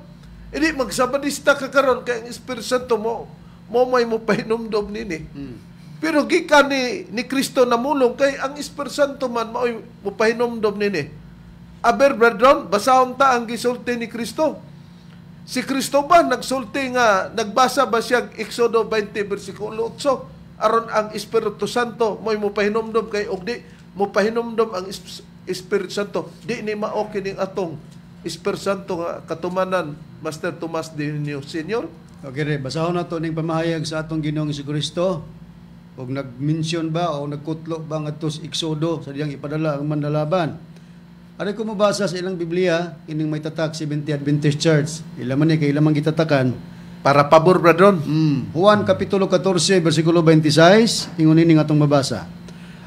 Hindi magsabadista ka karon kay ang Espiritu Santo mo may mo pahinumdum nini. Pero gikan ni Kristo namulong kay ang Espiritu Santo man mo pahinumdum nini. Aber brethren, basahon ta ang gisulti ni Kristo. Si Kristo ba nagsulti nga nagbasa ba siya Exodo 20 bersikulo 8 aron ang Espiritu Santo mo pahinumdum kay og di mo pahinumdum ang Espiritu Santo, di ni mao kining atong Espiritu Santo nga katumanan, Master Tomas Dinio Senior? Okay, re, basahon na to ning pamahayag sa atong Ginoong Jesucristo. Og nag-mention ba o nagkutlo ba ngadto sa Exodo sa diyang ipadala ang manlalaban. Ari ko mabasa sa ilang Biblia kining may tatak 70 Adventist Church. Ilaman ni kay ilamang gitatakan. Para pabor, bradron. Juan kapitulo 14 bersikulo 26 ingon ini nga atong mabasa.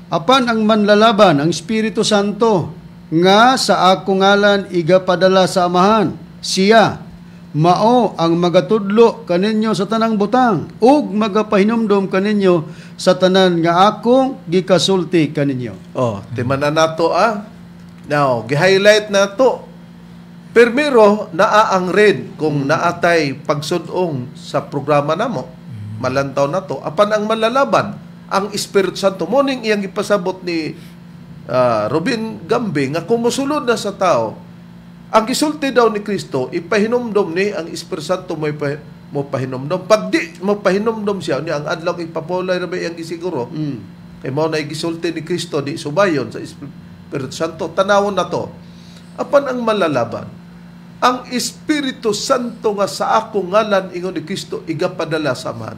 Apan ang manlalaban ang Espiritu Santo nga sa ako ngalan igapadala sa amahan, siya mao ang magatudlo kaninyo sa tanang butang ug magapahinumdom kaninyo sa tanan nga akong gikasulti kaninyo. Oh, timanan nato Now, gi-highlight nato. Primero, naang red kung naatay pagsudong sa programa namo. Malantaw nato. Apan ang malalaban, ang Espiritu Santo. Morning iyang ipasabot ni Robin Gambe nga kung musulod na sa tao, ang gisulti daw ni Kristo, ipahinomdom ni ang Espiritu Santo mo pahinomdom. Pag di mo pahinomdom siya, niya ang adlaw ipapulay na ba iyang gisiguro, kay mo na gisulti ni Kristo, di subayon sa Espiritu Santo. Tanawon na to. Apan ang malalaban, ang Espiritu Santo nga sa akong ngalan ingon ni Kristo igapadala sa man.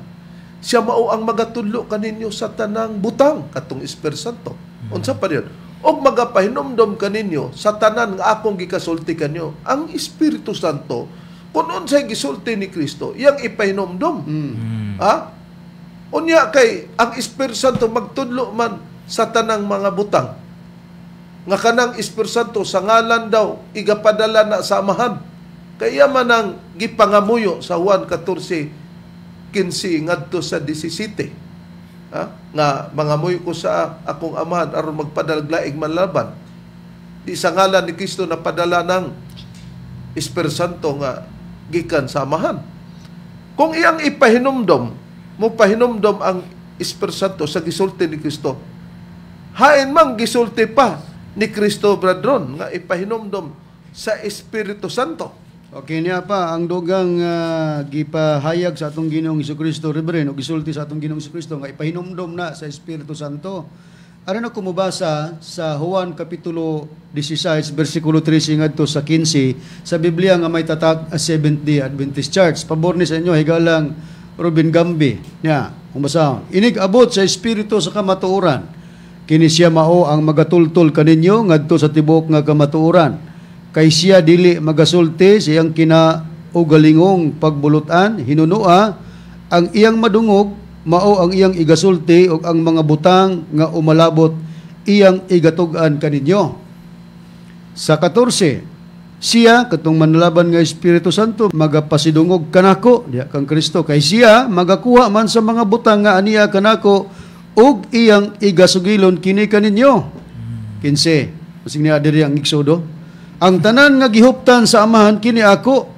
Siya mao ang magatudlo kaninyo sa tanang butang katong Espiritu Santo. Unsa pa diyon? Og magapahinomdom kaninyo sa tanan nga akong gikasulti kanyo. Ang Espiritu Santo kun unsay gisulti ni Kristo, iyang ipahinomdom. Unya kay ang Espiritu Santo magtudlo man sa tanang mga butang. Nga kanang Espiritu Santo sa ngalan daw igapadala na sa amahan. Kaya man ang gipangamuyo sa Juan 14:15 ngadto sa 17. Nga mangamuyo ko sa akong amahan aron magpadalaglaig manlaban. Di sa ngalan ni Kristo na padala ng Espiritu Santo nga gikan sa amahan. Kung iyang ipahinumdom, mo pahinumdom ang Espiritu Santo sa gisulti ni Kristo. Hain mang gisulti pa ni Kristo, bradron, nga ipahinumdom sa Espiritu Santo. Okay niya pa, ang dugang gipahayag sa atong Ginoong Jesucristo, Reverend, o gisulti sa atong Ginoong Jesucristo, nga ipahinomdom na sa Espiritu Santo. Aron ako mubasa sa Juan kapitulo 16, versikulo 13 ngadto sa 15, sa Biblia nga may tatak Seventh-day Adventist Church. Pabor ni sa inyo, higalang Robin Gambi. Niya, kumbasahon. Inig abot sa Espiritu sa kamatuoran. Kini siya mao ang magatultol kaninyo ngadto sa tibok nga kamatuoran. Kay siya dili magasulti sa iyang kinaugalingong pagbulutan, hinunua, ang iyang madungog, mao ang iyang igasulti o ang mga butang nga umalabot, iyang igatugan kaninyo. Sa 14, siya, katong manlaban nga Espiritu Santo, magapasidungog kanako, diya kang Kristo, kay siya magakuha man sa mga butang nga aniya kanako, ug iyang igasugilon kini kaninyo. 15, masing niya diri ang Exodo. Ang tanan nga gihuptan sa amahan kini ako,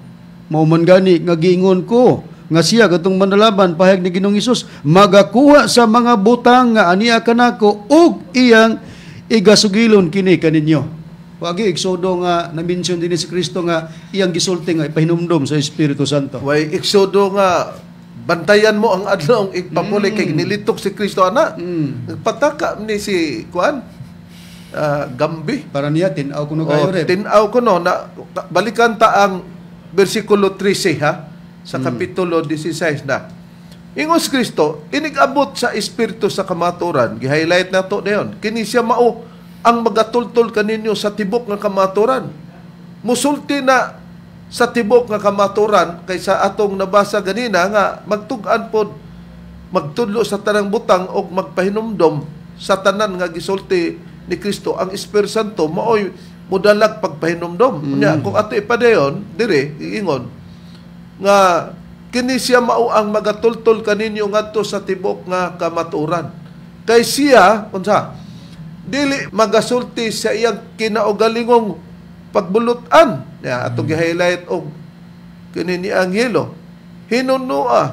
mao man gani nga giingon ko nga siya katong manlalaban pahayag ni Ginoong Hesus magakuha sa mga butang nga aniya kanako ug iyang igasugilon kini kaninyo. Wagi Exodo nga na-mention din si Kristo nga iyang gisulti nga ipahinumdom sa Espiritu Santo. Way Exodo nga bantayan mo ang adlaw ipapulay kay nilitok si Kristo ana. Nagpataka ni si Kuan Gambi. Para niya, tinaw ko no kayo rin. Tinaw ko no, na, balikan ta ang versikulo 13 sa kapitulo 16 na. Ingos Kristo, inigabot sa Espiritu sa kamaturan, gi-highlight na to dayon. Kini siya mao ang magatultol kaninyo sa tibok nga kamaturan. Musulti na sa tibok nga kamaturan kaysa atong nabasa ganina nga magtug-an pod magtudlo sa tanang butang o magpahinumdom sa tanan nga gisulti ni Kristo. Ang Espiritu Santo maoy mudalag pagpahinumdom. Kung ato ipadayon dire iingon nga kini siya mao ang magatultol kaninyo ngadto sa tibok nga kamatuoran. Kay siya unsa dili magasulti sa iyang kinaugalingong pagbulutan. Atong gi-highlight og kini ni Angelo. Hinunua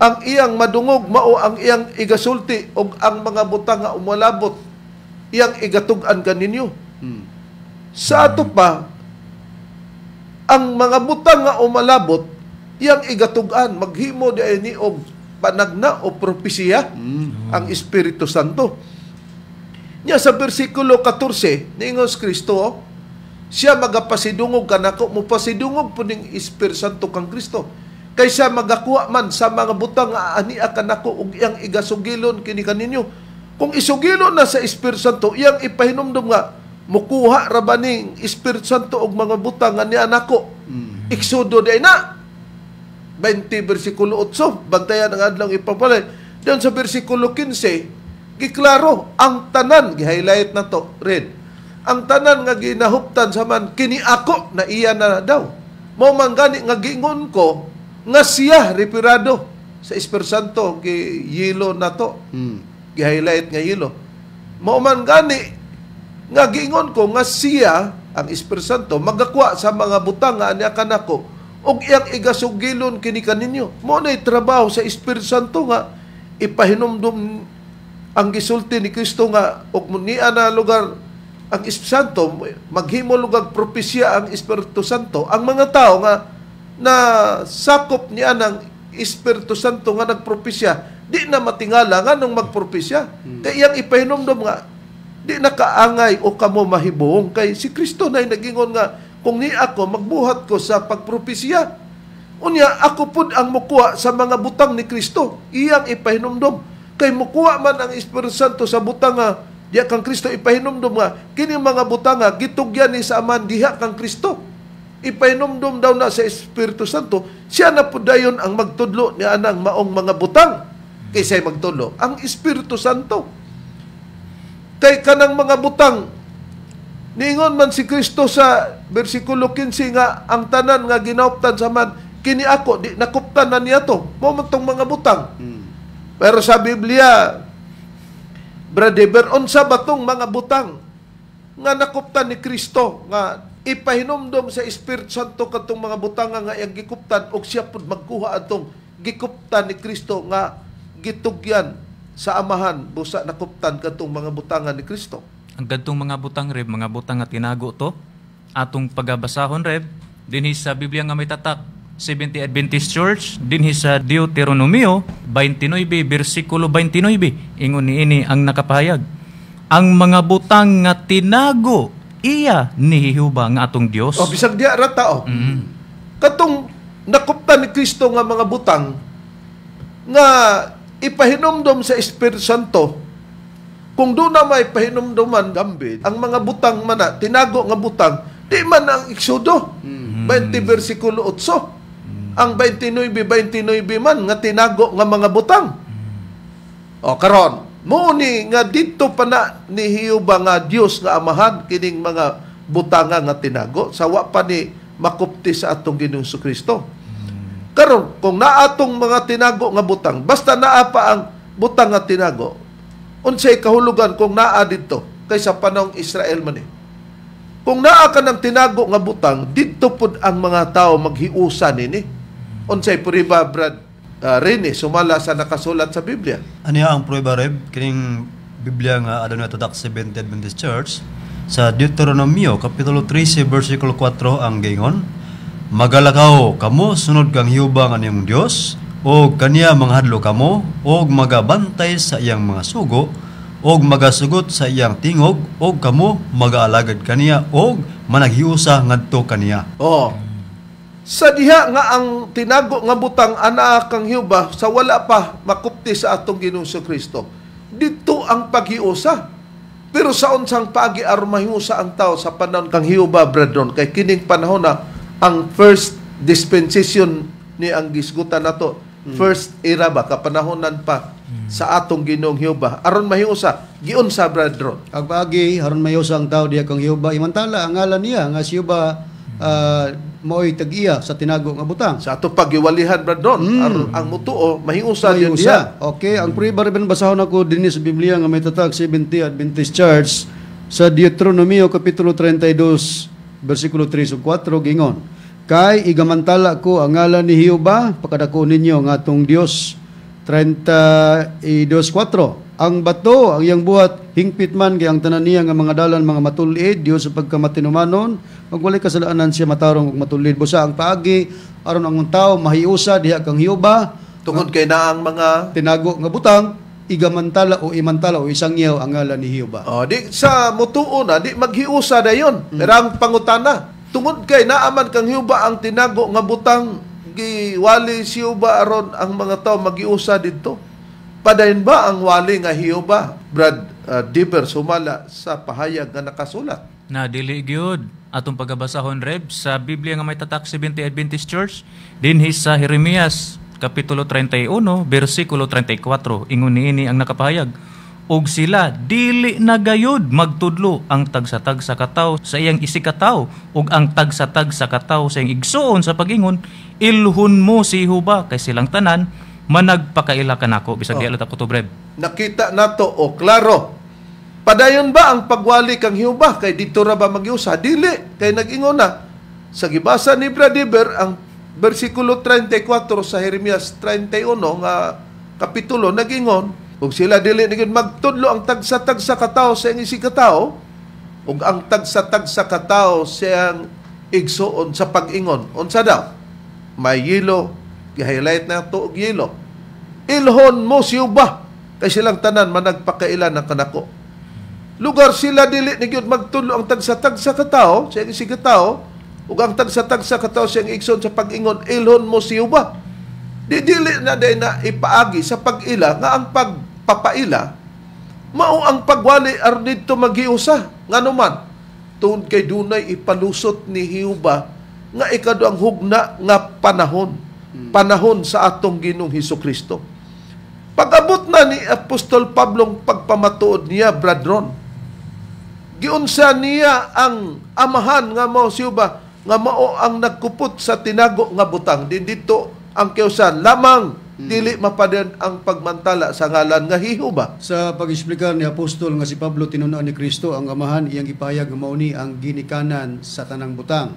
ang iyang madungog mao ang iyang igasulti og ang mga butang nga umalabot iyang igatugan kaninyo. Sa ato pa, ang mga butang nga umalabot, iyang igatugan, maghimo di ay ni og panagna o propesiya ang Espiritu Santo. Nya sa versikulo 14, niingos Kristo, siya magapasidungog kanako, mo pasidungog po ning Espiritu Santo kang Kristo. kaysa magakuha man sa mga butang nga ania kanako ug iyang igasugilon kini kaninyo. Kung isugilon na sa Espiritu Santo, iyang ipahinumdum nga mukuha ra ba ning Espiritu Santo og mga butang nga ni anako. Eksodo day na 20 bersikulo 8, bantayan ang adlaw ipapalay. Diyan sa bersikulo 15, giklaro ang tanan, gi-highlight na to, red. Ang tanan nga ginahuptan sa man kini ako na iya na daw. Mao man gani nga giingon ko nga siya reparado sa Espiritu Santo gi-yelo na to. Gi-highlight nga yelo. Mao man gani nga giingon ko nga siya ang Espiritu Santo magakuha sa mga butang nga ania kanako ug iyang igasugilon kini kaninyo. Mao nay trabaho sa Espiritu Santo nga ipahinumdum ang gisulti ni Kristo nga ug munia na lugar ang Espiritu Santo maghimo lugar propesya ang Espiritu Santo. Ang mga tao nga na sakop niya ng Espiritu Santo nga nagpropesya, di na matingala nga nung magpropesya. Kaya iyang ipahinumdum nga di na kaangay o kamo mahibong kay si Kristo na nagingon nga kung ni ako magbuhat ko sa pagpropesya. Unya ako pud ang mukuha sa mga butang ni Kristo. Iyang ipahinumdum kay mukuha man ang Espiritu Santo sa butang nga diha kang Kristo, ipahinumdum nga kini mga butang nga gitugyan ni sa aman diha kang Kristo. Ipahinumdum daw na sa Espiritu Santo, siya na pud dayon ang magtudlo ni anang maong mga butang kaysa magtudlo ang Espiritu Santo. Kay kanang mga butang niingon man si Kristo sa bersikulo 15 nga ang tanan nga ginauptan sa man kini ako di nakuptan na niya to. Mao man tong mga butang. Pero sa Biblia, Brother, unsa ba tong mga butang nga nakuptan ni Kristo nga ipahinumdum sa Espiritu Santo katong mga butang nga iyang gikuptan ug siya pud magkuha atong gikuptan ni Kristo nga gitugyan sa amahan busa nakuptan katong mga butangan ni Kristo. Ang gadtong mga butang reb, mga butang nga tinago to, atong pagabasahon reb, dinhi sa Biblia nga may tatak, Seventh-day Adventist Church, dinhi sa Deuteronomio 29, versikulo 29, ingon niini ang nakapahayag. Ang mga butang nga tinago, iya ni Jehova nga atong Dios. O, bisag diya rata, o. Katong nakuptan ni Kristo nga mga butang, nga ipahinumdum sa Espiritu Santo, kung doon na may pahinumduman gambit, ang mga butang man na, tinago nga butang, di man ang Eksodo, 20 versikulo 8. Ang 29 man nga tinago nga mga butang. O karon, muni nga dito pa na ni Jehova nga Dios nga amahan kining mga butanga nga tinago sa wa pa ni makupti sa atong Ginoong Kristo. Karon, kung naatong mga tinago nga butang, basta naa pa ang butang nga tinago, unsay kahulugan kung naa dito kaysa panahong Israel man eh. Kung naa ka ng tinago nga butang, dito pud ang mga tao maghiusa nini. Unsay puriba Brad Rene sumala sa nakasulat sa Biblia. Aniya ang prueba reb kining Biblia nga adunay tatak Seventh-day Adventist Church sa Deuteronomio kapitulo 13 versikulo 4 ang gingon, magalakaw kamo sunod kang Jehova nga niyong Dios o kaniya manghadlo kamo og magabantay sa iyang mga sugo og magasugot sa iyang tingog og kamo magaalagad kaniya og managhiusa ngadto kaniya. Sa diha nga ang tinago nga butang ana kang Jehova sa wala pa makupti sa atong Ginoong Kristo. Dito ang paghiusa. Pero sa unsang paagi aron mahiusa ang tao sa panahon kang Jehova, brethren, kay kining panahon na ang first dispensation ni ang gisgutan nato. First era ba kapanahonan pa sa atong Ginoong Jehova aron mahiusa giunsa brethren. Ang paagi aron mahiusa ang tao diha kang Jehova, imantala ang ngalan niya nga si Jehova mo'y tag-iya sa tinago nga butang. Sa ato pagiwalihan brethren, aron ang mutuo mahiusa yun diha. Okay, ang puriba rin basahon ako din sa Biblia nga may tatag Seventh-day Adventist Church sa Deuteronomio kapitulo 32 versikulo 3 ug 4 gingon, kay igamantala ko ang ngalan ni Jehova pakadako ninyo nga atong Dios. 32:4 ang bato ang iyang buhat hingpit man kay ang tanan niya nga mga dalan mga matulid Dios sa pagkamatinumanon ug walay kasalanan siya matarong ug matulid busa ang paagi aron ang tao mahiusa diha kang Jehova tungod kay naang mga tinago nga butang igamantala o imantala o isangyaw ang ngalan ni Jehova. Di sa mutuo na di maghiusa dayon. Pero ang pangutana tungod kay naaman kang Jehova ang tinago nga butang giwali si Hiuba aron ang mga tao magiusa didto. Padayon ba ang wali nga Hiuba, Brad Diber, sumala sa pahayag nga nakasulat? Na dili gyud atong pagabasahon Reb sa Biblia nga may tatak Seventh-day Adventist Church dinhi sa Jeremias kapitulo 31 bersikulo 34 ingon niini ang nakapahayag, og sila dili na gayud magtudlo ang tag-sa-tag sa kataw sa iyang isikataw ug ang tag-sa-tag sa kataw sa iyang igsuon sa pag-ingon, ilhon mo si Hiuba kay silang tanan managpakaila kanako bisag di alat ako to Breb. Nakita nato o klaro. Padayon ba ang pagwali kang Hiuba kay dito ra ba magiusa? Dili kay nag-ingon na sa gibasa ni Brad Diber ang bersikulo 34 sa Jeremias 31 nga kapitulo nag-ingon, ug sila dili na gyud magtudlo ang tag-sa-tag sa katawo sa iyang isikataw ug ang tag-sa-tag sa katawo sa iyang igsuon sa pag-ingon. Unsa daw? May yelo, gi-highlight na to og yelo. Ilhon mo si Hiuba kay silang tanan managpakailan ng kanako. Lugar sila dili na gyud magtudlo ang tag-sa-tag sa katawo sa iyang isikataw ug ang tag-sa-tag sa katawo sa iyang igsuon sa pag-ingon, ilhon mo si Hiuba. Dili na day na ipaagi sa pag-ila nga ang pagpapaila mao ang pagwali aron didto maghiusa nganuman tungod kay dunay ipalusot ni Hiuba nga ikaduhang hugna nga panahon sa atong Ginoong Hesukristo. Pag-abot na ni Apostol Pablong pagpamatuod niya, Bradron, giunsa niya ang amahan nga mao si Hiuba nga mao ang nagkupot sa tinago nga butang din dito ang kiusan lamang dili mapaden ang pagmantala sa ngalan nga Hiuba. Sa pag-explicar ni Apostol nga si Pablo tinunan ni Kristo ang amahan iyang ipahayag nga mao ni ang ginikanan sa tanang butang.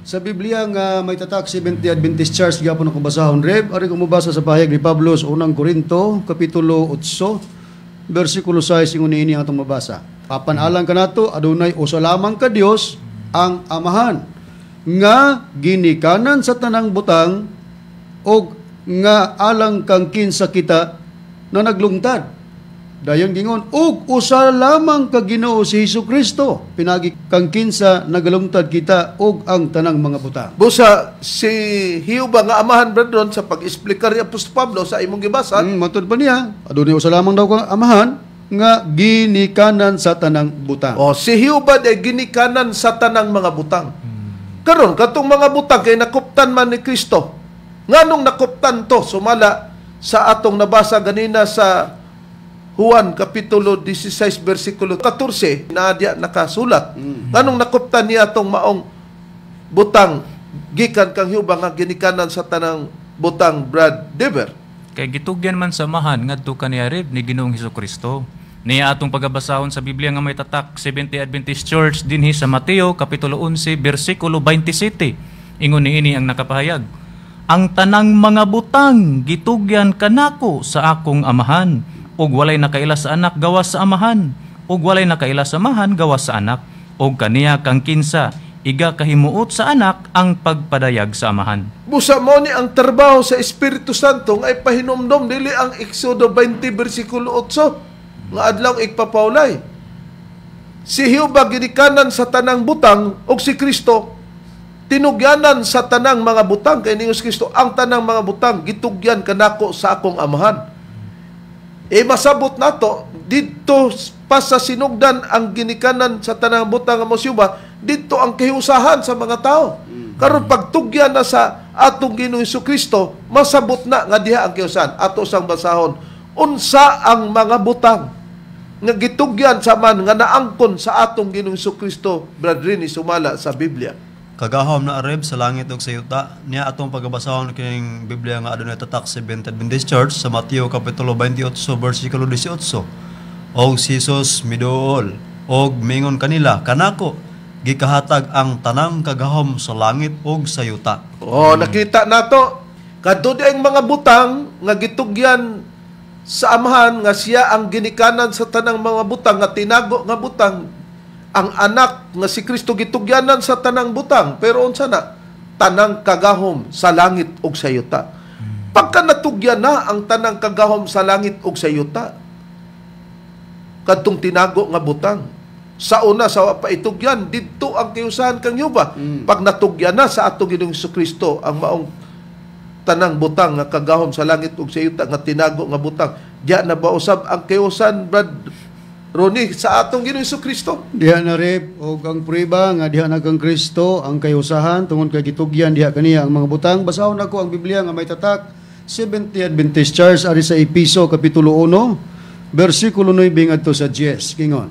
Sa Biblia nga may tatak Seventh-day Adventist Church gyapon ako basahon Reb, ari ko mobasa sa pahayag ni Pablo sa unang Korinto kapitulo 8 bersikulo 6 ingon niini atong mabasa. Papanalang kanato adunay usa lamang ka Dios ang amahan nga ginikanan sa tanang butang og nga alang kang kinsa kita na naglungtad. Dayon gingon, og usa lamang ka Ginoo si Hesukristo, pinagi kang kinsa nagalungtad kita og ang tanang mga butang. Busa si Hiuba nga amahan Bradron sa pag-explicar ni Apostol Pablo sa imong gibasa, matod pa niya, adunay usa lamang daw ka amahan nga ginikanan sa tanang butang. o si Hiuba ay ginikanan sa tanang mga butang. Karon katong mga butang kay nakuptan man ni Kristo. Nganong nakuptan to sumala sa atong nabasa ganina sa Juan kapitulo 16 bersikulo 14 na diya nakasulat. Nganong nakuptan niya atong maong butang gikan kang Hiuba nga ginikanan sa tanang butang, Brad Diber? Kay gitugyan man samahan ngadto kaniya Reb ni Ginoong Hesukristo. Niya atong pagabasahon sa Biblia nga may tatak Seventh-day Adventist Church dinhi sa Mateo kapitulo 11 bersikulo 27. Ingon niini ang nakapahayag, ang tanang mga butang gitugyan kanako sa akong amahan, ug walay nakaila sa anak gawas sa amahan, ug walay nakaila sa amahan gawas sa anak, ug kaniya kang kinsa iga kahimuot sa anak ang pagpadayag sa amahan. Busa mo ni ang trabaho sa Espiritu Santo nga ipahinomdom dili ang Exodo 20 bersikulo 8 nga adlaw igpapaulay. Si Hiuba ginikanan sa tanang butang ug si Kristo tinugyanan sa tanang mga butang kay ni Kristo ang tanang mga butang gitugyan kanako sa akong amahan. Masabot nato didto pa sa sinugdan ang ginikanan sa tanang butang nga mo si Hiuba, didto ang kahiusahan sa mga tao. Karon pagtugyan na sa atong Ginoong Hesukristo, masabot na nga diha ang kahiusahan. Ato sang basahon, unsa ang mga butang nga gitugyan sa man nga naangkon sa atong Ginoong Hesukristo, Bradrini, sumala sa Biblia. Kagahom na Reb sa langit ug sa yuta niya atong pagabasahon kining Biblia nga adunay tatak Seventh-day Adventist Church sa Mateo kapitulo 28 bersikulo 18. Og si Jesus miduol og mingon kanila, kanako gikahatag ang tanang kagahom sa langit ug sa yuta. Nakita nato kadto ang mga butang nga gitugyan sa amahan nga siya ang ginikanan sa tanang mga butang nga tinago nga butang. Ang anak nga si Kristo gitugyanan sa tanang butang, pero unsa na? Tanang kagahom sa langit ug sa yuta. Pagka natugyan na ang tanang kagahom sa langit ug sa yuta, kadtong tinago nga butang, sa una sa paitugyan didto ang kiusahan kang Hiuba. Pag natugyan na sa atong Ginoong Hesukristo ang maong tanang butang nga kagahom sa langit ug sa yuta nga tinago nga butang. Diya na ba usab ang kiusan, Brad Ronnie, sa atong Ginoong Jesucristo? Diha na rep o ang prueba nga diha na kang Kristo ang kayusahan tungod kay gitugyan diha kaniya ang mga butang. Basahon ako ang Biblia nga may tatak Seventh-day Adventist Church ari sa Episo kapitulo 1 bersikulo 9 ngadto sa 10 kingon.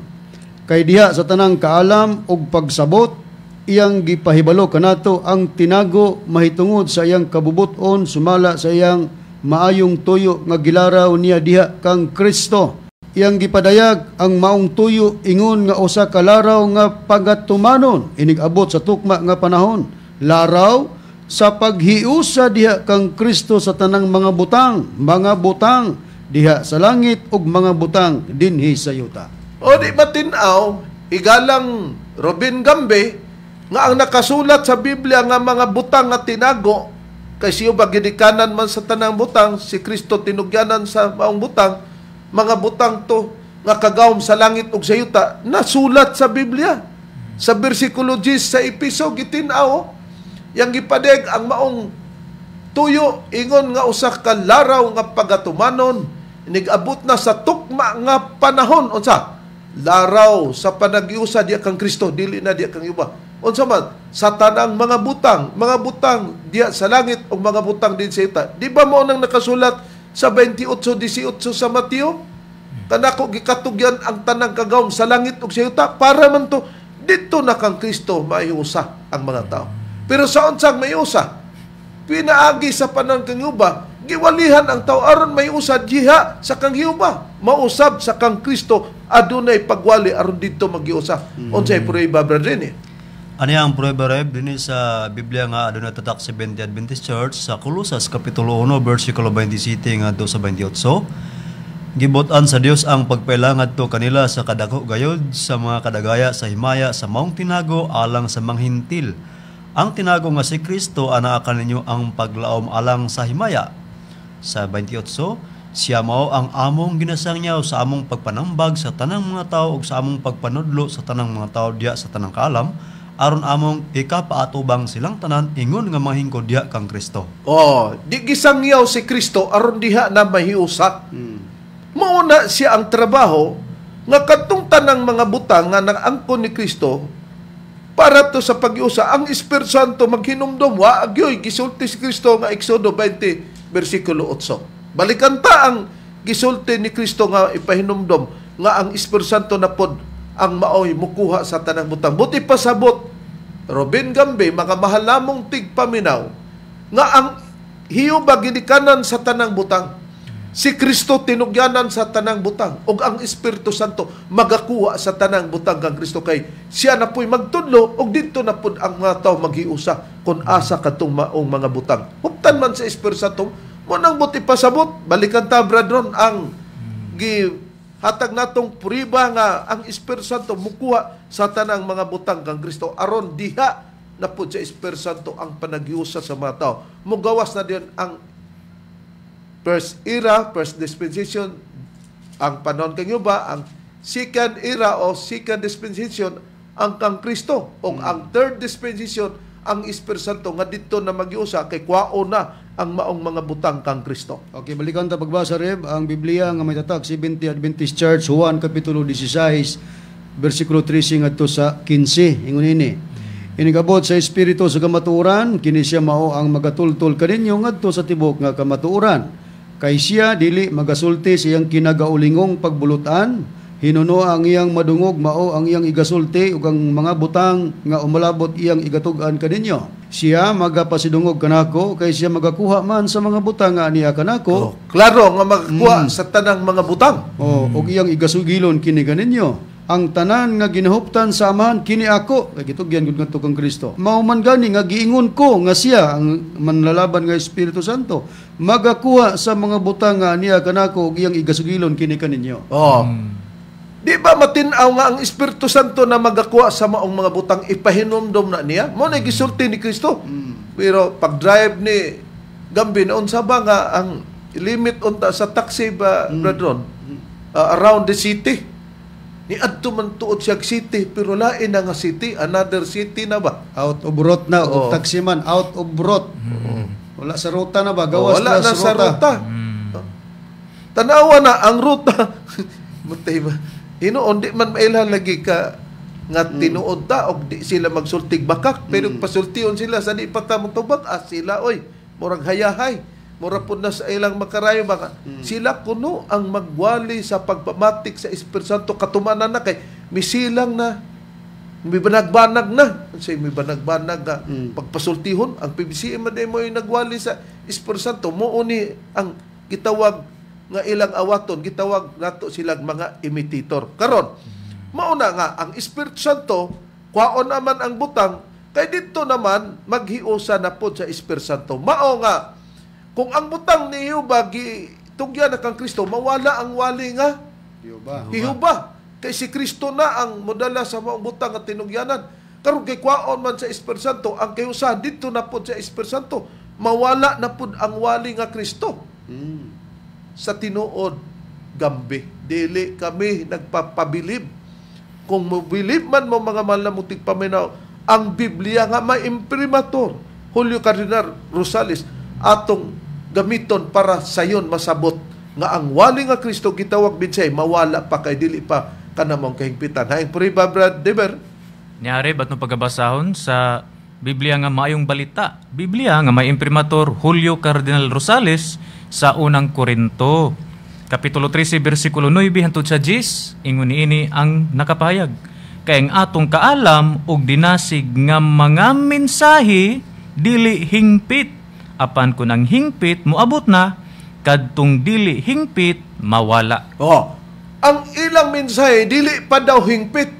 Kay diha sa tanang kaalam ug pagsabot iyang gipahibalo kanato ang tinago mahitungod sa iyang kabubuton sumala sa iyang maayong tuyo nga gilaraw niya diha kang Kristo. Iyang gipadayag ang maong tuyo ingon nga usa ka laraw nga pagatumanon inig abot sa tukma nga panahon. Laraw sa paghiusa diha kang Kristo sa tanang mga butang diha sa langit ug mga butang dinhi sa yuta. O di matinaw, igalang Robin Gambe, nga ang nakasulat sa Biblia nga mga butang nga tinago, kay siyo ba ginikanan man sa tanang butang, si Kristo tinugyanan sa maong butang, mga butang to nga kagawom sa langit ug sa yuta, nasulat sa Biblia. Sa bersikulo 10 sa Episo, gitinaw, yang gipadeg ang maong tuyo, ingon nga usa ka laraw nga pagatumanon, inigabot na sa tukma nga panahon. Unsa? Laraw sa panagiusa diya kang Kristo, dili na diya kang iba. Unsa man? Sa tanang mga butang diya sa langit o mga butang din sa ita. Di ba mo nang nakasulat sa 28:18 sa Mateo? Kanako gikatugyan ang tanang kagawom sa langit ug sa ita para man to dito na kang Kristo maiusa ang mga tao. Pero sa unsang maiusa? Pinaagi sa panahon kang iba, giwalihan ang tao aron may usad diha sa kang Hiuba. Mausab sa kang Kristo adunay pagwali aron didto magiusa. Unsay prueba, brother ni? Ani ang prueba reb dinhi sa Biblia nga adunay tatak sa Seventh-day Adventist Church sa Colosas kapitulo 1 bersikulo 27 ngadto sa 28. Gibutan sa Dios ang pagpaila ngadto kanila sa kadako gayod sa mga kadagaya sa himaya sa maong tinago alang sa manghintil. Ang tinago nga si Kristo anaakan ninyo ang paglaom alang sa himaya. Sa 28, siya mao ang among ginasangyaw sa among pagpanambag sa tanang mga tao ug sa among pagpanudlo sa tanang mga tao diya sa tanang kaalam aron among ikapaatubang silang tanan ingon nga mahingkod diha kang Kristo. Oh, di gisangyaw si Kristo aron diha na mahiusa. Mauna siya ang trabaho nga kadtong tanang mga butang nga nangangkon ni Kristo para to sa pag-iusa ang Espiritu Santo maghinumdom wa agyoy gisulti si Kristo nga Exodo 20 bersikulo 8. Balikan ta ang gisulti ni Kristo nga ipahinumdom nga ang Espiritu Santo na pod ang maoy mukuha sa tanang butang. Buti pasabot Robin Gambe mga mahal namong tigpaminaw nga ang Hiuba ginikanan sa tanang butang. Si Kristo tinugyanan sa tanang butang ug ang Espiritu Santo magakuha sa tanang butang kang Kristo kay siya na po'y magtudlo ug didto na pud ang mga tawo maghiusa kun asa kadtong maong mga butang. Huptan man sa Espiritu Santo mo nang buti pasabot balikan ta bradron ang hatag natong puriba nga ang Espiritu Santo mukuha sa tanang mga butang kang Kristo aron diha na pud sa Espiritu Santo ang panaghiusa sa mga tawo. Mugawas na diyon ang first era, first dispensation, ang panahon kang Yuba, ang second era o second dispensation, ang kang Kristo. O ang third dispensation, ang Espiritu Santo nga dito na magiusa kay kwao na ang maong mga butang kang Kristo. Okay, balikan ta pagbasa reb ang Biblia nga may tatak Seventh-day Adventist Church Juan kapitulo 16 bersikulo 13 ngadto sa 15 ingon ini. Inigabot sa espiritu sa kamatuoran kini siya mao ang magatultol kaninyo ngadto sa tibok nga kamatuoran. Kay siya dili magasulti siyang kinagaulingong pagbulutan, hinuno ang iyang madungog mao ang iyang igasulti ug ang mga butang nga umalabot iyang igatug-an kaninyo. Siya magapasidungog kanako kay siya magakuha man sa mga butang nga niya kanako. Klaro nga magakuha sa tanang mga butang. Ug iyang igasugilon kini kaninyo. Ang tanan nga ginahuptan sa amahan kini ako kay gitugyan gud ngadto kang Kristo. Mao man gani nga giingon ko nga siya ang manlalaban nga Espiritu Santo magakuha sa mga butang nga niya kanako ug iyang igasugilon kini kaninyo. Di ba matinaw nga ang Espiritu Santo na magakuha sa maong mga butang ipahinumdom na niya? Mo na gisulti ni Kristo. Pero pag drive ni Gambi na unsa ba nga ang limit unta sa taxi ba bradron around the city? Ni adto man tuod siya city pero lain na nga city, another city na ba? Out of road na ug taxi man out of road. Wala sa ruta na ba? Gawas wala na sa ruta. Tanawa na ang ruta. Mutay ba? Hinoon, di man mailan lagi ka nga tinuod ta og di sila magsultig bakak, pero pasultion sila sa di pa ta motubag, sila oy murag hayahay, mura pud na sa ilang makarayo baka sila kuno ang magwali sa pagpamatik sa Espiritu Santo katumanan na kay misilang na may banag-banag na say may banag-banag nga pagpasultihon ang PBCM man mo nagwali sa Espiritu Santo mo ni ang gitawag nga ilang awaton gitawag nato silang mga imitator karon. Mauna nga, ang Espiritu Santo, kwaon naman ang butang, kay dito naman, maghiusa na po sa Espiritu Santo. Mao nga, kung ang butang ni Hiuba, tugyan na kang Kristo, mawala ang wali nga Hiuba. Kay si Kristo na ang modala sa maong butang at tinugyanan. Karon kay kwaon man sa Espiritu Santo, ang kayusa dito na po sa Espiritu Santo, mawala na po ang wali nga Kristo. Sa tinuod, gambi, dili kami nagpapabilib. Kung mobilib man mo mga malamutig paminaw, ang Biblia nga may imprimatur, Julio Cardinal Rosales, atong gamiton para sayon masabot nga ang wali nga Kristo gitawag binsay, mawala pa kay dili pa kanamong kahigpitan. Haing puriba, Brad Deber. Nyari, ba't mo pagabasahon sa Biblia nga maayong balita? Biblia nga may imprimatur, Julio Cardinal Rosales, sa unang Korinto. Kapitulo 13, versikulo 9, hantod sa 10, ingon niini ang nakapahayag. Kay ang atong kaalam og dinasig nga mga mensahe dili hingpit. Apan kun ang hingpit moabot na, kadtong dili hingpit mawala. Ang ilang mensahe dili pa daw hingpit.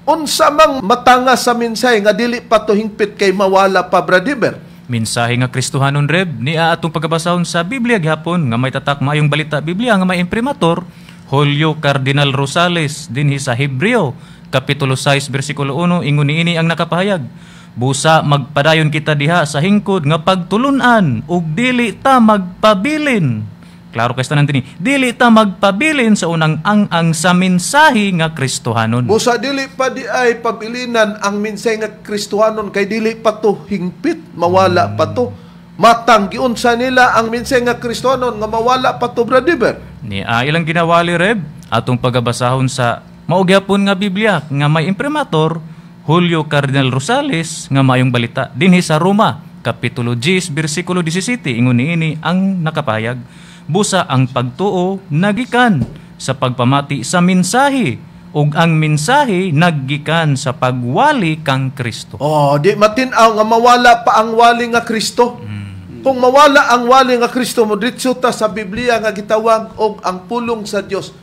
Unsa mang matanga sa mensahe nga dili pa to hingpit kay mawala pa, Bradiber? Mensahe nga Kristohanon Reb, ni atong pagabasahon sa Biblia gihapon nga may tatak maayong balita Biblia nga may imprimatur, Julio Cardinal Rosales dinhi sa Hebreo, kapitulo 6, versikulo 1, ingon niini ang nakapahayag. Busa magpadayon kita diha sa hingkod nga pagtulunan ug dili ta magpabilin. Klaro kay tanan dinhi, dili ta magpabilin sa unang ang sa mensahe nga Kristohanon. Busa dili pa di ay pabilinan ang mensahe nga Kristohanon kay dili pa to hingpit, mawala pa to. Matang giunsa nila ang mensahe nga Kristohanon nga mawala pa to, Bradiber. Ni ilang ginawali Reb atong pagabasahon sa maugyapon nga Biblia nga may imprimatur, Julio Cardinal Rosales nga mayong balita dinhi sa Roma, kapitulo 10, versikulo 17, ingon niini ang nakapayag. Busa ang pagtuo nagikan sa pagpamati sa mensahe ug ang mensahe naggikan sa pagwali kang Kristo. Di matinaw nga mawala pa ang wali nga Kristo. Kung mawala ang wali nga Kristo, mo diretso ta sa Biblia nga gitawag og ang pulong sa Dios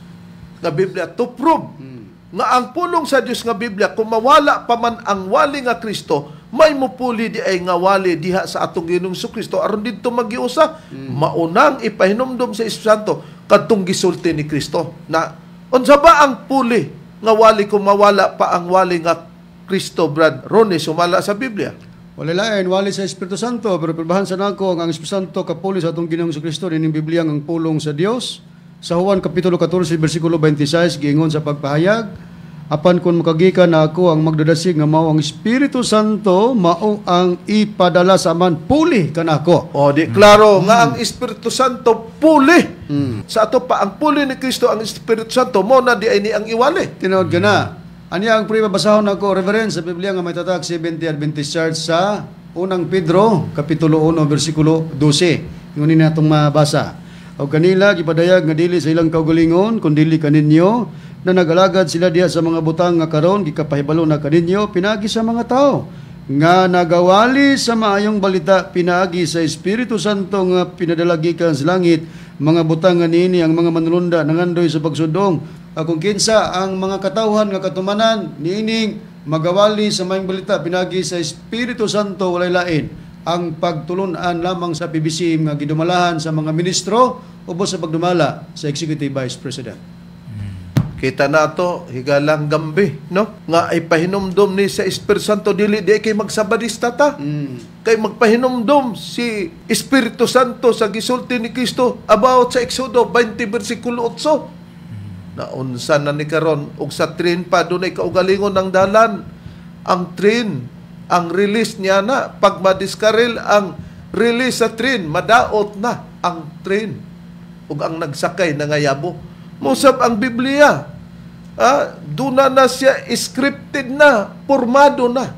nga Biblia to prove nga ang pulong sa Dios nga Biblia kung mawala pa man ang wali nga Kristo, may mupuli di ay nga wali diha sa atong Ginoong Kristo aron didto magiusa maunang ipahinumdom sa Espiritu Santo kadtong gisulti ni Kristo. Na unsa ba ang puli nga wali kung mawala pa ang wali nga Kristo, Brad Ronnie, sumala sa Biblia? Wala lain, wali sa Espiritu Santo, pero perbahan sa nako ang Espiritu Santo kapuli sa atong Ginoong Kristo nining Biblia ang pulong sa Dios. Sa Juan kapitulo 14 bersikulo 26 giingon sa pagpahayag, apan kun makagikan na ako ang magdadasig nga mao ang Espiritu Santo mao ang ipadala sa man puli kanako. Di klaro nga ang Espiritu Santo puli. Sa ato pa ang puli ni Kristo ang Espiritu Santo mo na di ay ni ang iwali. Tinawad ka na. Anya ang prima basahon nako reverend sa Biblia nga may tatak 70 Adventist Church sa unang Pedro kapitulo 1 bersikulo 12. Ingon ni natong mabasa. O kanila gipadayag nga dili sa ilang kaugalingon kun dili kaninyo na nagalagad sila diha sa mga butang nga karon gikapahibalo na kaninyo pinagi sa mga tao nga nagawali sa maayong balita pinagi sa Espiritu Santo nga pinadala gikan sa langit mga butang nga niini ang mga manulunda nangandoy sa pagsudong akong kinsa ang mga katawhan nga katumanan niining magawali sa maayong balita pinagi sa Espiritu Santo walay lain ang pagtulunan lamang sa PBCM nga gidumalahan sa mga ministro ubos sa pagdumala sa Executive Vice President. Kita nato higalang gambi, no? Nga ay pahinumdom ni sa Espiritu Santo dili di kay magsabadista ta. Kay magpahinumdom si Espiritu Santo sa gisulti ni Kristo about sa Exodo 20 bersikulo 8. Na unsa na ni karon ug sa train pa dunay kaugalingon ng dalan. Ang train ang release niya na pag madiskaril ang release sa train, madaot na ang train ug ang nagsakay nangayabo. Musab ang Biblia. Duna na siya scripted na, formado na.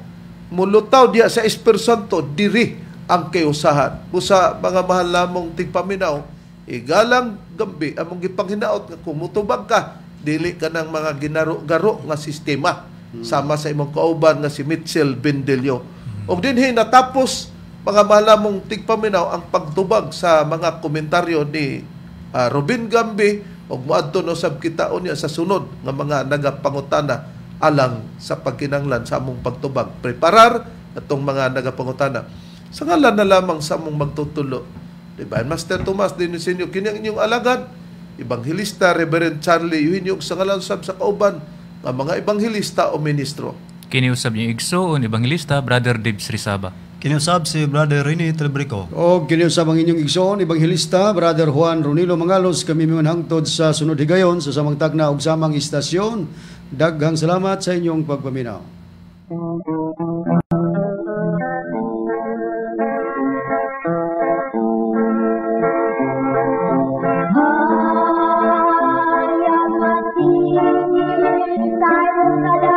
Mulutaw diya sa Espiritu Santo, diri ang kayusahan. Sa mga mahal namong tigpaminaw, igalang gambi, among gipanghinaot nga kumutubag ka, dili ka ng mga ginaro-garo nga sistema. Sama sa imong kauban nga si Mitchell Bendelio. O dinhi natapos, mga mahal namong tigpaminaw, ang pagtubag sa mga komentaryo ni Robin Gambi, o muadto no sab kita unya sa sunod nga mga nagapangutana alang sa pagkinanglan sa among pagtubag. Preparar atong mga nagapangutana. Sa ngalan na lamang sa among magtutulo. Diba? Master Tomas Dinisinyo, kini ang inyong alagad, Ebanghilista, Reverend Charlie Eugenio, sa ngalan sab sa kauban, nga mga Ebanghilista o ministro. Kiniusab niyo igsoon, Ebanghilista, Brother Dave Srisaba. Kiniusab si Brother Rene Telebrico. O kiniusab ang inyong igsoon, Ebanghilista, Brother Juan Ronilo Mangalos, kami mga hangtod sa sunod higayon, sa samang tagna ug samang istasyon. Daghang salamat sa inyong pagpaminaw. Hayat mati, tayo